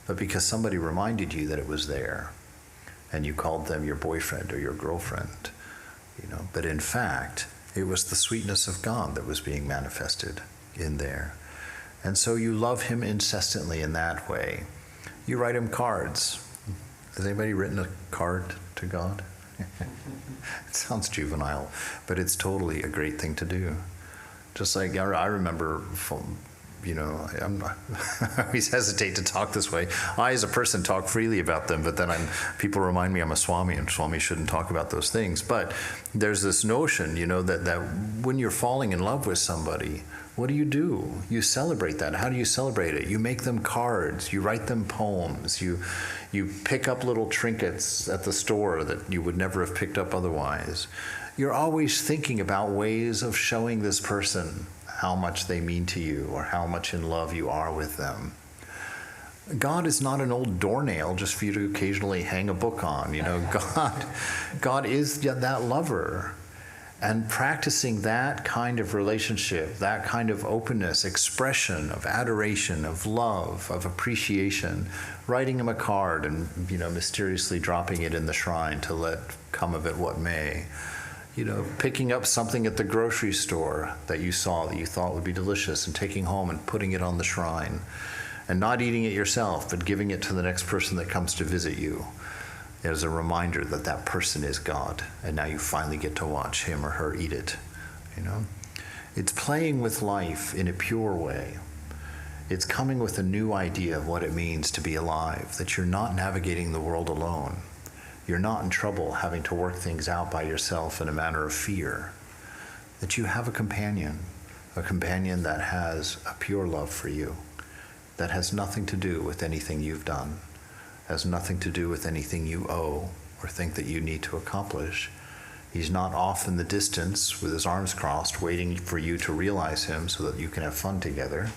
but because somebody reminded you that it was there. And you called them your boyfriend or your girlfriend, But in fact, it was the sweetness of God that was being manifested in there. And so you love Him incessantly in that way. You write Him cards. Has anybody written a card to God? It sounds juvenile, but it's totally a great thing to do. Just like I remember I always hesitate to talk this way. I, as a person, talk freely about them, but then people remind me I'm a Swami, and Swami shouldn't talk about those things. But there's this notion, that when you're falling in love with somebody, what do? You celebrate that. How do you celebrate it? You make them cards. You write them poems. You pick up little trinkets at the store that you would never have picked up otherwise. You're always thinking about ways of showing this person how much they mean to you or how much in love you are with them. God is not an old doornail just for you to occasionally hang a book on. God is that lover. And practicing that kind of relationship, that kind of openness, expression of adoration, of love, of appreciation, writing him a card and, mysteriously dropping it in the shrine to let come of it what may. Picking up something at the grocery store that you saw that you thought would be delicious and taking home and putting it on the shrine. And not eating it yourself, but giving it to the next person that comes to visit you as a reminder that that person is God. And now you finally get to watch him or her eat it. It's playing with life in a pure way. It's coming with a new idea of what it means to be alive, that you're not navigating the world alone. You're not in trouble having to work things out by yourself in a manner of fear. That you have a companion that has a pure love for you, that has nothing to do with anything you've done, has nothing to do with anything you owe or think that you need to accomplish. He's not off in the distance with his arms crossed, waiting for you to realize him so that you can have fun together.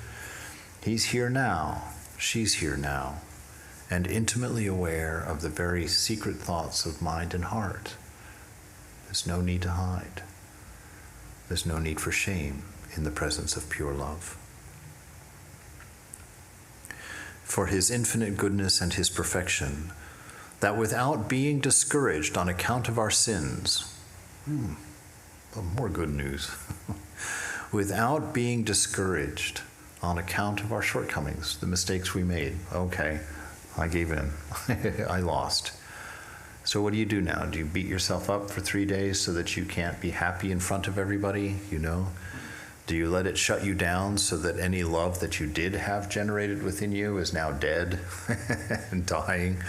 He's here now, she's here now, and intimately aware of the very secret thoughts of mind and heart. There's no need to hide. There's no need for shame in the presence of pure love. For his infinite goodness and his perfection, that without being discouraged on account of our sins, more good news, without being discouraged on account of our shortcomings, the mistakes we made. Okay, I gave in. I lost. So what do you do now? Do you beat yourself up for 3 days so that you can't be happy in front of everybody, you know? Do you let it shut you down so that any love that you did have generated within you is now dead and dying,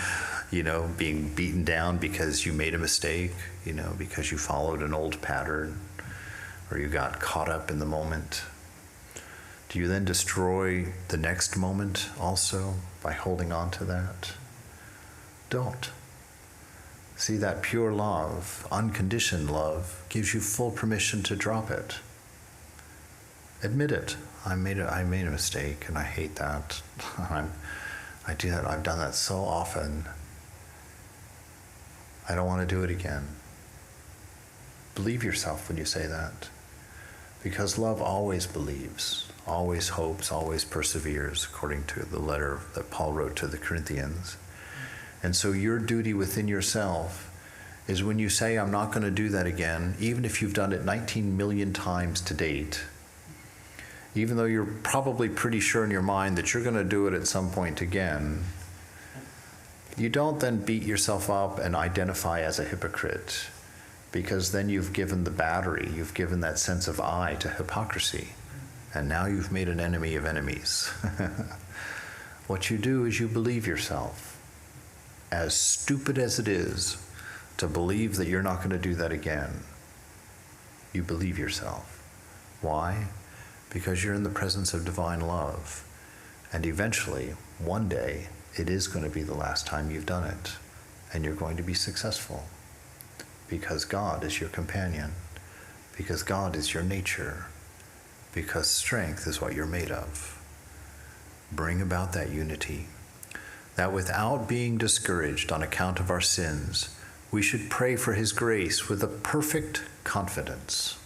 you know, being beaten down because you made a mistake, you know, because you followed an old pattern or you got caught up in the moment? Do you then destroy the next moment also by holding on to that? Don't. See, that pure love, unconditioned love, gives you full permission to drop it. Admit it. I made a mistake, and I hate that. I do that. I've done that so often. I don't want to do it again. Believe yourself when you say that, because love always believes, always hopes, always perseveres, according to the letter that Paul wrote to the Corinthians. And so your duty within yourself is when you say, I'm not going to do that again, even if you've done it 19 million times to date, even though you're probably pretty sure in your mind that you're going to do it at some point again, you don't then beat yourself up and identify as a hypocrite, because then you've given the battery, you've given that sense of I to hypocrisy, and now you've made an enemy of enemies. What you do is you believe yourself. As stupid as it is to believe that you're not going to do that again, you believe yourself. Why? Because you're in the presence of divine love. And eventually, one day, it is going to be the last time you've done it. And you're going to be successful. Because God is your companion. Because God is your nature. Because strength is what you're made of. Bring about that unity. That without being discouraged on account of our sins, we should pray for his grace with a perfect confidence.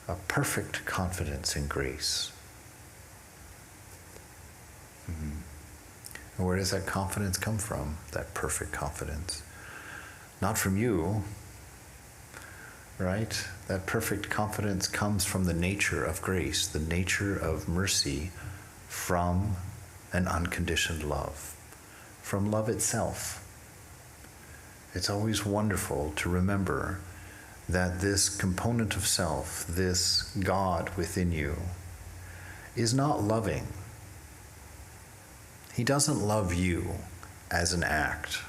A perfect confidence in grace. And where does that confidence come from? That perfect confidence. Not from you, right? That perfect confidence comes from the nature of grace, the nature of mercy, from an unconditioned love, from love itself. It's always wonderful to remember that this component of self, this God within you, is not loving. He doesn't love you as an act.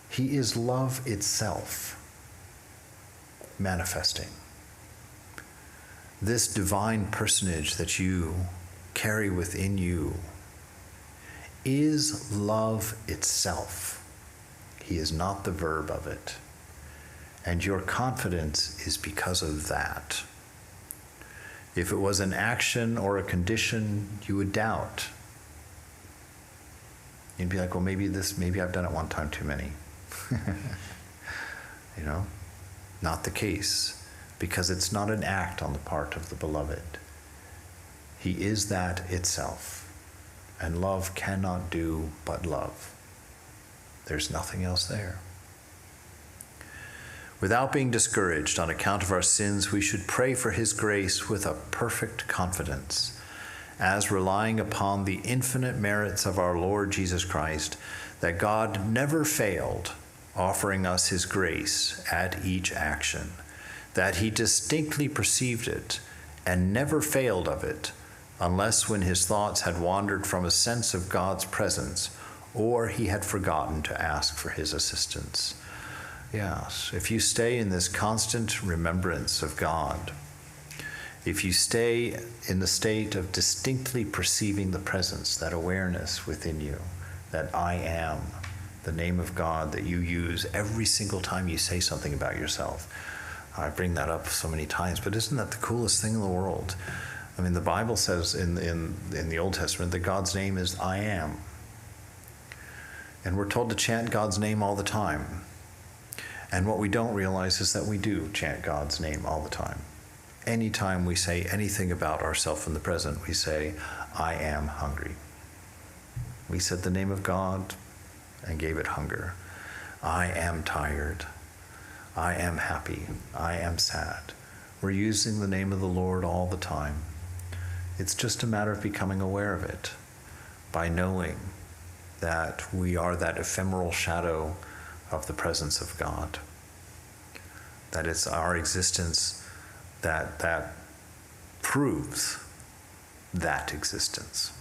He is love itself, manifesting. This divine personage that you carry within you is love itself. He is not the verb of it. And your confidence is because of that. If it was an action or a condition, you would doubt. You'd be like, well, maybe I've done it one time too many. You know? Not the case, because it's not an act on the part of the beloved. He is that itself, and love cannot do but love. There's nothing else there. Without being discouraged on account of our sins, we should pray for his grace with a perfect confidence, as relying upon the infinite merits of our Lord Jesus Christ, that God never failed offering us his grace at each action, that he distinctly perceived it and never failed of it, unless when his thoughts had wandered from a sense of God's presence, or he had forgotten to ask for his assistance. Yes, if you stay in this constant remembrance of God, if you stay in the state of distinctly perceiving the presence, that awareness within you, that I am, the name of God that you use every single time you say something about yourself. I bring that up so many times, but isn't that the coolest thing in the world? I mean, the Bible says in the Old Testament that God's name is I am. And we're told to chant God's name all the time. And what we don't realize is that we do chant God's name all the time. Anytime we say anything about ourselves in the present, we say, I am hungry. We said the name of God and gave it hunger. I am tired. I am happy. I am sad. We're using the name of the Lord all the time. It's just a matter of becoming aware of it by knowing that we are that ephemeral shadow of the presence of God. That it's our existence that proves that existence.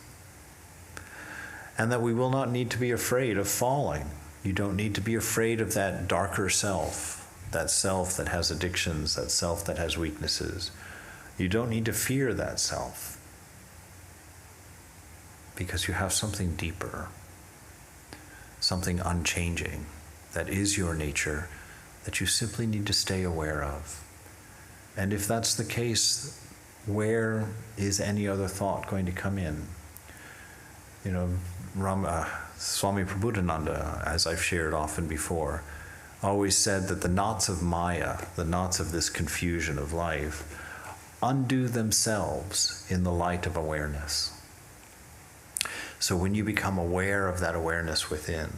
And that we will not need to be afraid of falling. You don't need to be afraid of that darker self that has addictions, that self that has weaknesses. You don't need to fear that self, because you have something deeper, something unchanging, that is your nature, that you simply need to stay aware of. And if that's the case, where is any other thought going to come in? You know, Swami Prabhupada, as I've shared often before, always said that the knots of Maya, the knots of this confusion of life, undo themselves in the light of awareness. So when you become aware of that awareness within,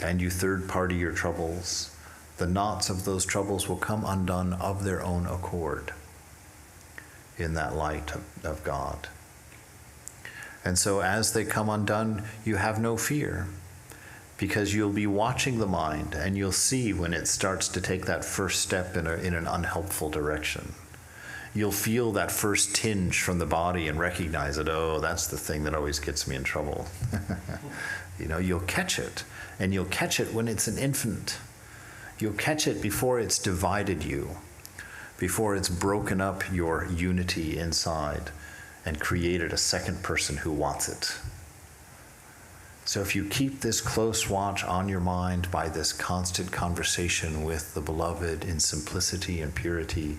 and you third-party your troubles, the knots of those troubles will come undone of their own accord in that light of God. And so as they come undone, you have no fear, because you'll be watching the mind, and you'll see when it starts to take that first step in an unhelpful direction. You'll feel that first tinge from the body and recognize it. Oh, that's the thing that always gets me in trouble. You know, you'll catch it, and you'll catch it when it's an infant. You'll catch it before it's divided you, before it's broken up your unity inside and created a second person who wants it. So if you keep this close watch on your mind by this constant conversation with the beloved in simplicity and purity,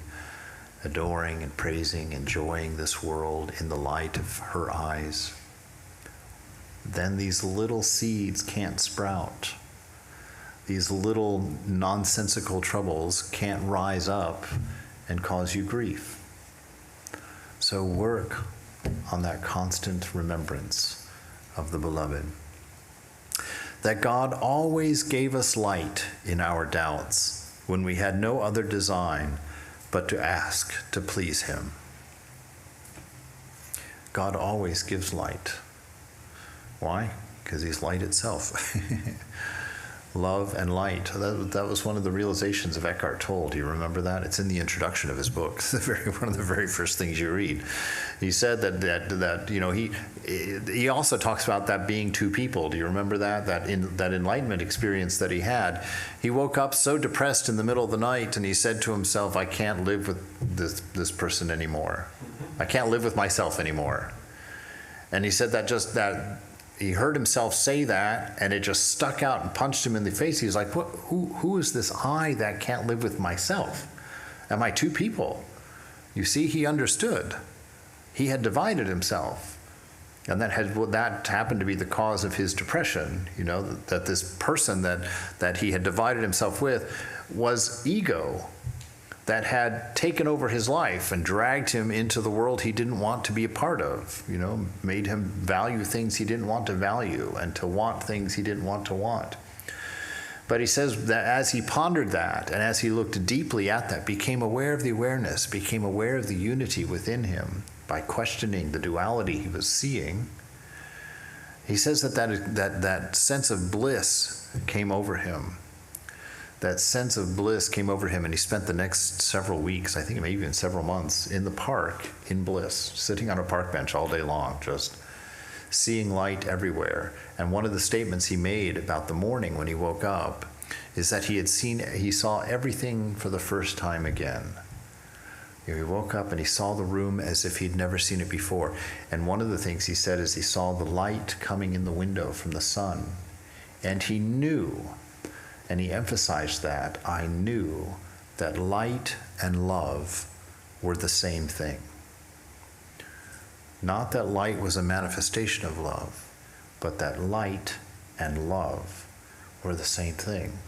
adoring and praising, enjoying this world in the light of her eyes, then these little seeds can't sprout. These little nonsensical troubles can't rise up and cause you grief. So work on that constant remembrance of the beloved. That God always gave us light in our doubts when we had no other design but to ask to please him. God always gives light. Why? Because he's light itself. Love and light. That was one of the realizations of Eckhart Tolle. Do you remember that? It's in the introduction of his book. One of the very first things you read. He said that you know, he also talks about that being two people. Do you remember that? That enlightenment experience that he had. He woke up so depressed in the middle of the night, and he said to himself, I can't live with this person anymore. I can't live with myself anymore. And he said that he heard himself say that, and it just stuck out and punched him in the face. He was like, who is this I that can't live with myself? Am I two people? You see, he understood. He had divided himself. And that happened to be the cause of his depression, you know, that this person that he had divided himself with was ego, that had taken over his life and dragged him into the world he didn't want to be a part of, you know, made him value things he didn't want to value and to want things he didn't want to want. But he says that as he pondered that and as he looked deeply at that, became aware of the awareness, became aware of the unity within him by questioning the duality he was seeing, he says that sense of bliss came over him. that sense of bliss came over him, and he spent the next several weeks, I think maybe even several months, in the park in bliss, sitting on a park bench all day long, just seeing light everywhere. And one of the statements he made about the morning when he woke up is that he saw everything for the first time again. He woke up and he saw the room as if he'd never seen it before. And one of the things he said is he saw the light coming in the window from the sun. And he knew, and he emphasized that, I knew that light and love were the same thing. Not that light was a manifestation of love, but that light and love were the same thing.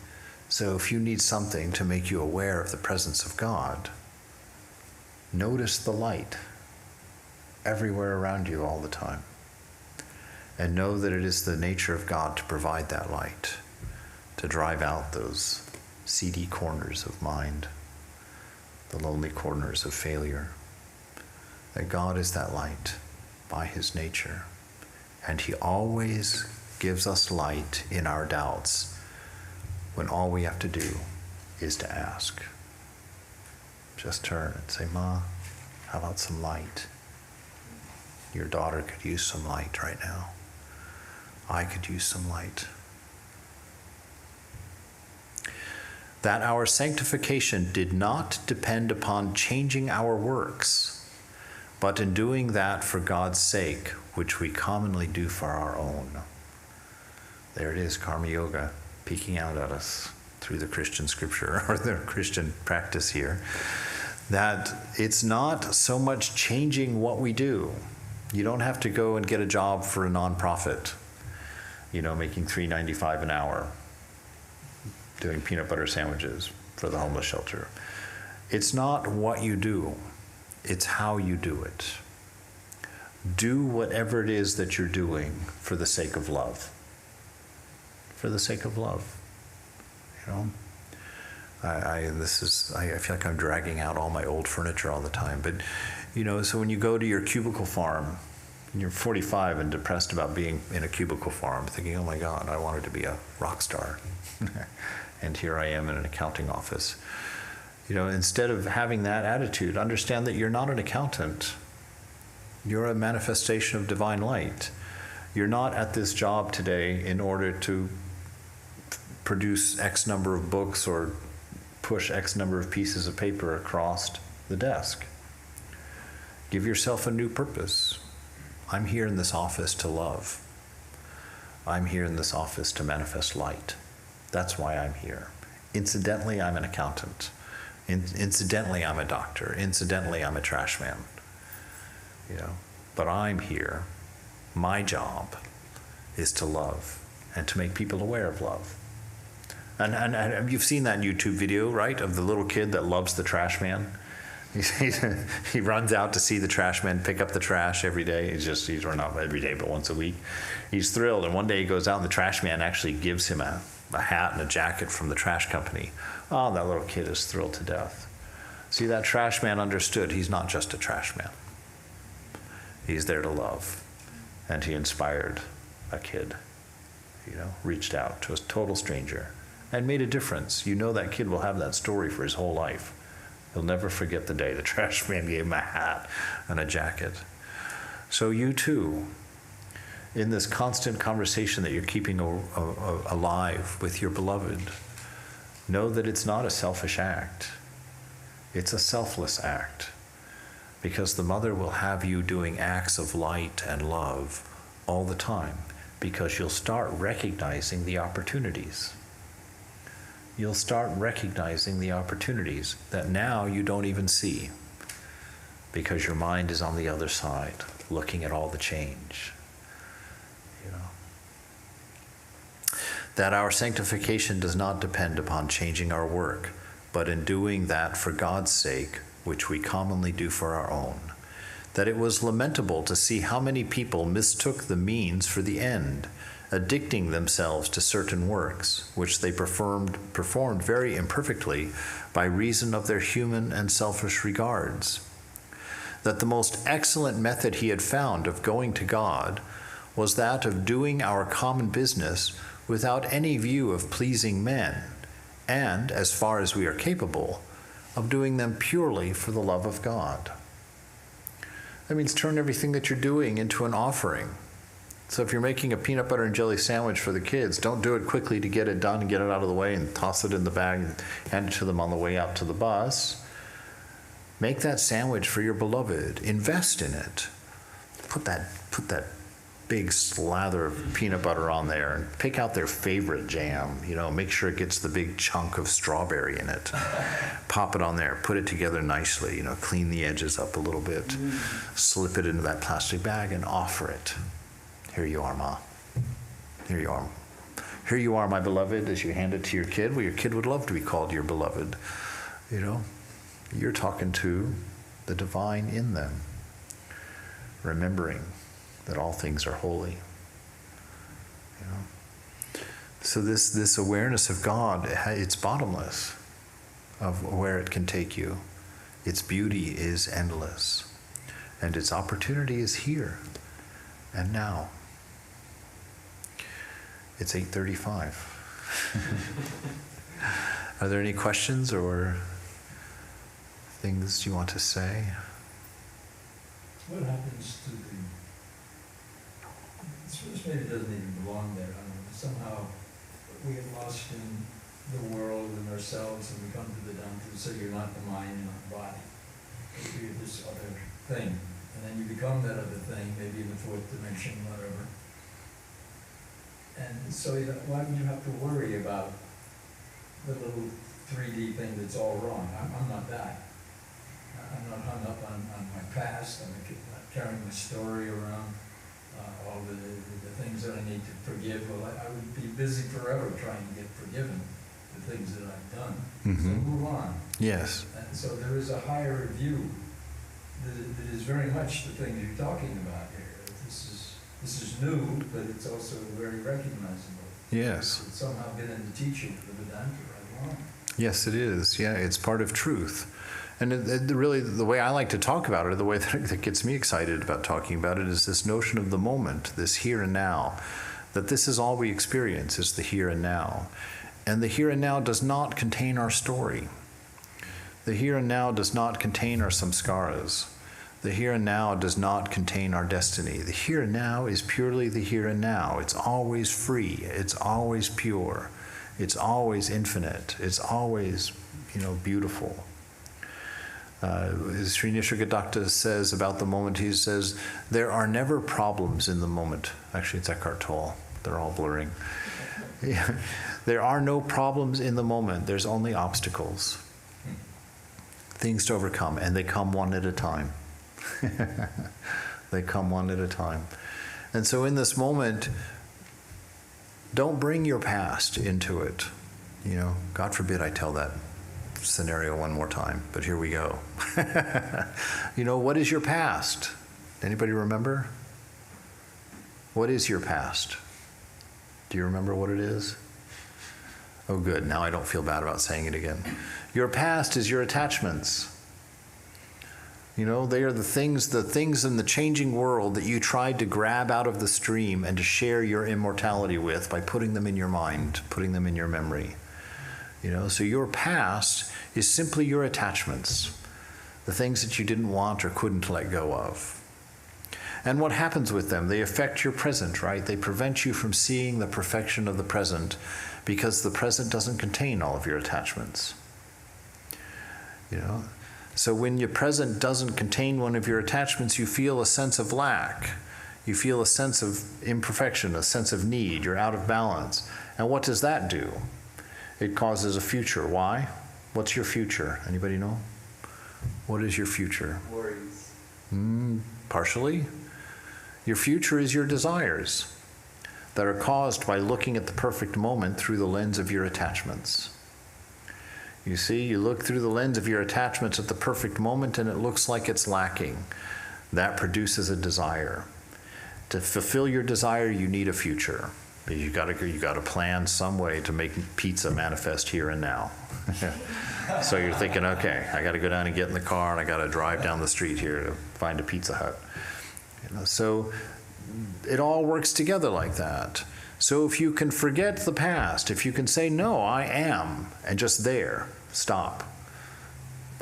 So if you need something to make you aware of the presence of God, notice the light everywhere around you all the time. And know that it is the nature of God to provide that light, to drive out those seedy corners of mind, the lonely corners of failure. That God is that light by his nature. And he always gives us light in our doubts when all we have to do is to ask. Just turn and say, Ma, how about some light? Your daughter could use some light right now. I could use some light. That our sanctification did not depend upon changing our works, but in doing that for God's sake, which we commonly do for our own. There it is, Karma Yoga, peeking out at us through the Christian scripture, or the Christian practice here, that it's not so much changing what we do. You don't have to go and get a job for a nonprofit, making $3.95 an hour, doing peanut butter sandwiches for the homeless shelter. It's not what you do, it's how you do it. Do whatever it is that you're doing for the sake of love. For the sake of love. I feel like I'm dragging out all my old furniture all the time, but so when you go to your cubicle farm and you're 45 and depressed about being in a cubicle farm, thinking, oh my God, I wanted to be a rock star. And here I am in an accounting office. Instead of having that attitude, understand that you're not an accountant. You're a manifestation of divine light. You're not at this job today in order to produce X number of books or push X number of pieces of paper across the desk. Give yourself a new purpose. I'm here in this office to love. I'm here in this office to manifest light. That's why I'm here. Incidentally, I'm an accountant. Incidentally, I'm a doctor. Incidentally, I'm a trash man. But I'm here. My job is to love and to make people aware of love. And you've seen that YouTube video, right, of the little kid that loves the trash man. He runs out to see the trash man pick up the trash every day. He's not every day, but once a week. He's thrilled, and one day he goes out and the trash man actually gives him a hat and a jacket from the trash company. Oh, that little kid is thrilled to death. See, that trash man understood he's not just a trash man. He's there to love. And he inspired a kid, reached out to a total stranger and made a difference. That kid will have that story for his whole life. He'll never forget the day the trash man gave him a hat and a jacket. So you too, in this constant conversation that you're keeping alive with your beloved, know that it's not a selfish act. It's a selfless act. Because the mother will have you doing acts of light and love all the time, because you'll start recognizing the opportunities. You'll start recognizing the opportunities that now you don't even see, because your mind is on the other side, looking at all the change. That our sanctification does not depend upon changing our work, but in doing that for God's sake, which we commonly do for our own. That it was lamentable to see how many people mistook the means for the end, addicting themselves to certain works, which they performed very imperfectly by reason of their human and selfish regards. That the most excellent method he had found of going to God was that of doing our common business without any view of pleasing men, and, as far as we are capable, of doing them purely for the love of God. That means turn everything that you're doing into an offering. So if you're making a peanut butter and jelly sandwich for the kids, don't do it quickly to get it done and get it out of the way and toss it in the bag and hand it to them on the way out to the bus. Make that sandwich for your beloved. Invest in it. Put that big slather of peanut butter on there and pick out their favorite jam. Make sure it gets the big chunk of strawberry in it. Pop it on there. Put it together nicely. Clean the edges up a little bit. Slip it into that plastic bag and offer it. Here you are, Ma. Here you are. Here you are, my beloved, as you hand it to your kid. Well, your kid would love to be called your beloved. You're talking to the divine in them, remembering that all things are holy. So this awareness of God, it's bottomless of where it can take you. Its beauty is endless, and its opportunity is here and now. It's 8:35. Are there any questions or things you want to say? What happens to this maybe doesn't even belong there. Somehow we get lost in the world and ourselves, and we come to Vedanta, so you're not the mind, you're not the body. You're this other thing. And then you become that other thing, maybe in the fourth dimension, whatever. And so why do you have to worry about the little 3D thing that's all wrong? I'm not that. I'm not hung up on my past. I'm not carrying my story around, all the things that I need to forgive. Well, I would be busy forever trying to get forgiven, the things that I've done. So move on. Yes. And so there is a higher view that is very much the thing you're talking about here. This is new, but it's also very recognizable. Yes. It's somehow been in the teaching of the Vedanta right along. Yes, it is. Yeah, it's part of truth. And really, the way I like to talk about it, the way that gets me excited about talking about it, is this notion of the moment, this here and now, that this is all we experience, is the here and now. And the here and now does not contain our story. The here and now does not contain our samskaras. The here and now does not contain our destiny. The here and now is purely the here and now. It's always free. It's always pure. It's always infinite. It's always, beautiful. Sri Nisargadatta says about the moment, he says, there are never problems in the moment. Actually, it's Eckhart Tolle. They're all blurring. Yeah. There are no problems in the moment. There's only obstacles. Things to overcome, and they come one at a time. They come one at a time. And so in this moment, don't bring your past into it. God forbid I tell that scenario one more time, but here we go. What is your past? Anybody remember? What is your past? Do you remember what it is? Oh, good. Now I don't feel bad about saying it again. Your past is your attachments. They are the things in the changing world that you tried to grab out of the stream and to share your immortality with by putting them in your mind, putting them in your memory. So your past is simply your attachments, the things that you didn't want or couldn't let go of. And what happens with them? They affect your present, right? They prevent you from seeing the perfection of the present because the present doesn't contain all of your attachments. So when your present doesn't contain one of your attachments, you feel a sense of lack. You feel a sense of imperfection, a sense of need. You're out of balance. And what does that do? It causes a future. Why? What's your future? Anybody know? What is your future? Worries. Partially. Your future is your desires that are caused by looking at the perfect moment through the lens of your attachments. You see, you look through the lens of your attachments at the perfect moment and it looks like it's lacking. That produces a desire. To fulfill your desire, you need a future. You got to plan some way to make pizza manifest here and now. So you're thinking, okay, I got to go down and get in the car and I got to drive down the street here to find a Pizza Hut. So it all works together like that. So if you can forget the past, if you can say, no, I am, and just there, stop.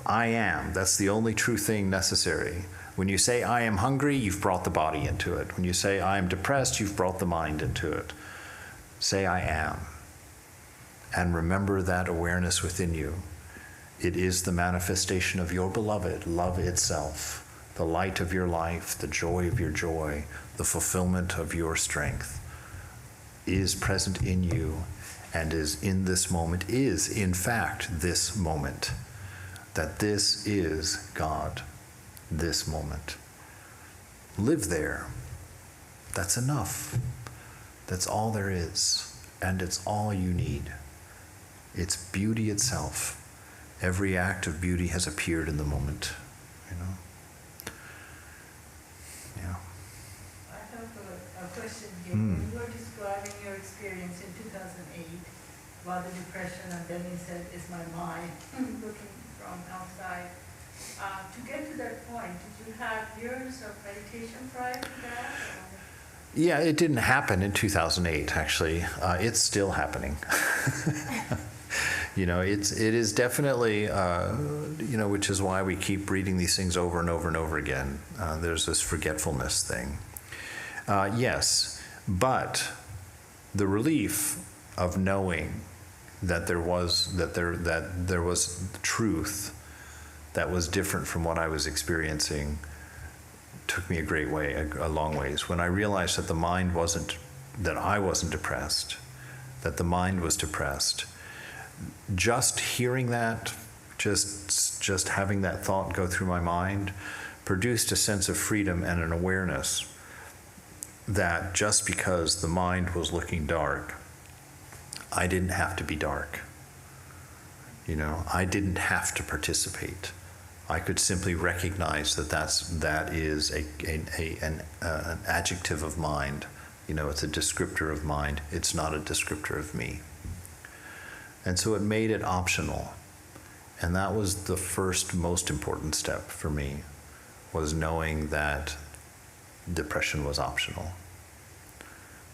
I am, that's the only true thing necessary. When you say, I am hungry, you've brought the body into it. When you say, I am depressed, you've brought the mind into it. Say, I am. And remember that awareness within you. It is the manifestation of your beloved, love itself, the light of your life, the joy of your joy, the fulfillment of your strength is present in you and is in this moment, is in fact this moment. That this is God, this moment. Live there. That's enough. That's all there is, and it's all you need. It's beauty itself. Every act of beauty has appeared in the moment, you know. Yeah. I have a question here. When you were describing your experience in 2008 about the depression, and then you said, it's my mind looking from outside. To get to that point, did you have years of meditation prior to that? Yeah, it didn't happen in 2008, actually. It's still happening. You know, it is definitely, you know, which is why we keep reading these things over and over and over again. There's this forgetfulness thing. Yes, but the relief of knowing that there was truth that was different from what I was experiencing took me a great way, a long ways. When I realized that the mind wasn't, that I wasn't depressed, that the mind was depressed, just hearing that, just having that thought go through my mind, produced a sense of freedom and an awareness that just because the mind was looking dark, I didn't have to be dark. You know, I didn't have to participate. I could simply recognize that is an adjective of mind. You know, it's a descriptor of mind. It's not a descriptor of me. And so it made it optional. And that was the first most important step for me, was knowing that depression was optional.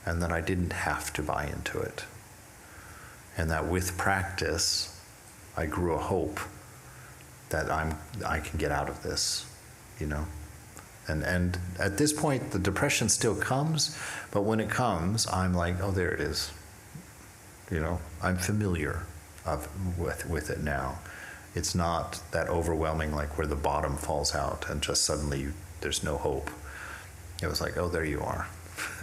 And that I didn't have to buy into it. And that with practice, I grew a hope that I can get out of this, you know. And at this point, the depression still comes, but when it comes, I'm like, oh, there it is. You know, I'm familiar with it now. It's not that overwhelming, like where the bottom falls out and just suddenly there's no hope. It was like, oh, there you are.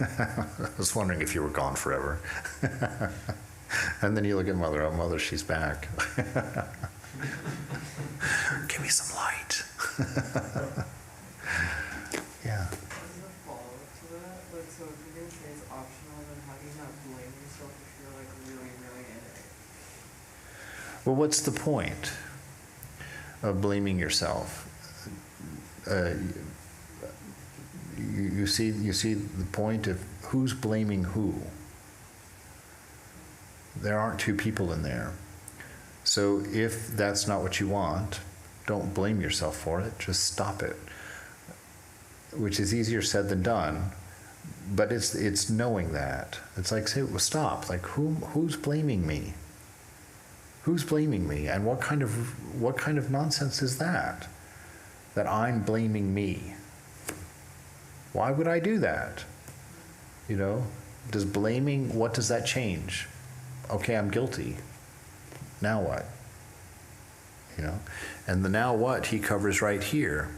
I was wondering if you were gone forever. And then you look at Mother, oh, Mother, she's back. Give me some light. Yeah. As a follow-up to that, like, so if you're going to say it's optional, then how do you not blame yourself if you're, like, really, really in it? Well, what's the point of blaming yourself? You see the point of who's blaming who? There aren't two people in there. So if that's not what you want, don't blame yourself for it. Just stop it. Which is easier said than done, but it's knowing that. It's like, say, well, stop. Like, who's blaming me? Who's blaming me? And what kind of nonsense is that? That I'm blaming me. Why would I do that? You know, does blaming, what does that change? Okay, I'm guilty. Now what? You know, and the now what he covers right here.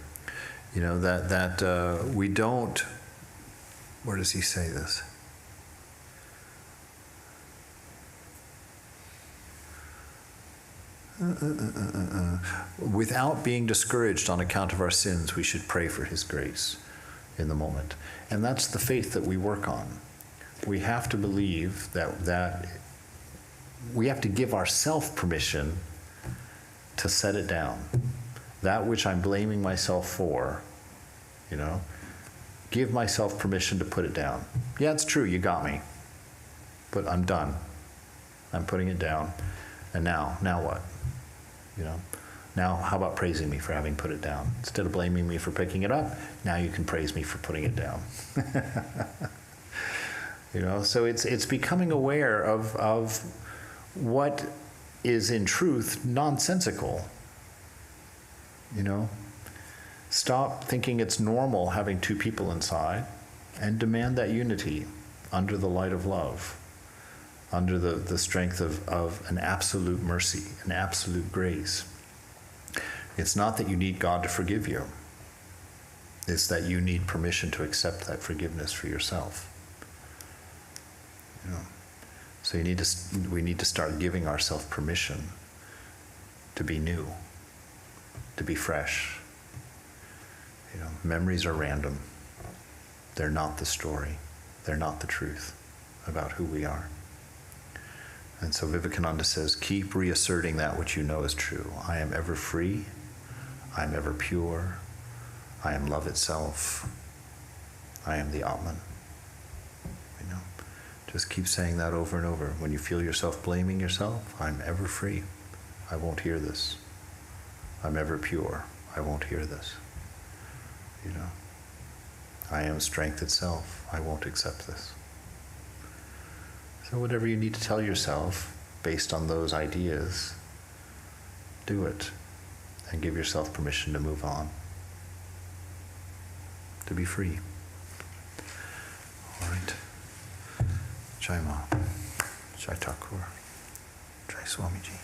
You know, that we don't, where does he say this? Without being discouraged on account of our sins, we should pray for his grace in the moment. And that's the faith that we work on. We have to believe that we have to give ourselves permission to set it down. That which I'm blaming myself for, you know, give myself permission to put it down. Yeah, it's true, you got me. But I'm done. I'm putting it down. And now what? You know, now how about praising me for having put it down? Instead of blaming me for picking it up, now you can praise me for putting it down. You know, so it's becoming aware of what is in truth nonsensical. You know, stop thinking it's normal having two people inside, and demand that unity under the light of love, under the strength of an absolute mercy, an absolute grace. It's not that you need God to forgive you. It's that you need permission to accept that forgiveness for yourself. You know, so we need to start giving ourselves permission to be new, to be fresh. You know, memories are random. They're not the story. They're not the truth about who we are. And so Vivekananda says, keep reasserting that which you know is true. I am ever free. I am ever pure. I am love itself. I am the Atman. You know, just keep saying that over and over. When you feel yourself blaming yourself, I'm ever free. I won't hear this. I'm ever pure. I won't hear this. You know, I am strength itself. I won't accept this. So whatever you need to tell yourself based on those ideas, do it and give yourself permission to move on, to be free. All right. Jai Ma, Jai Thakur, Jai Swamiji.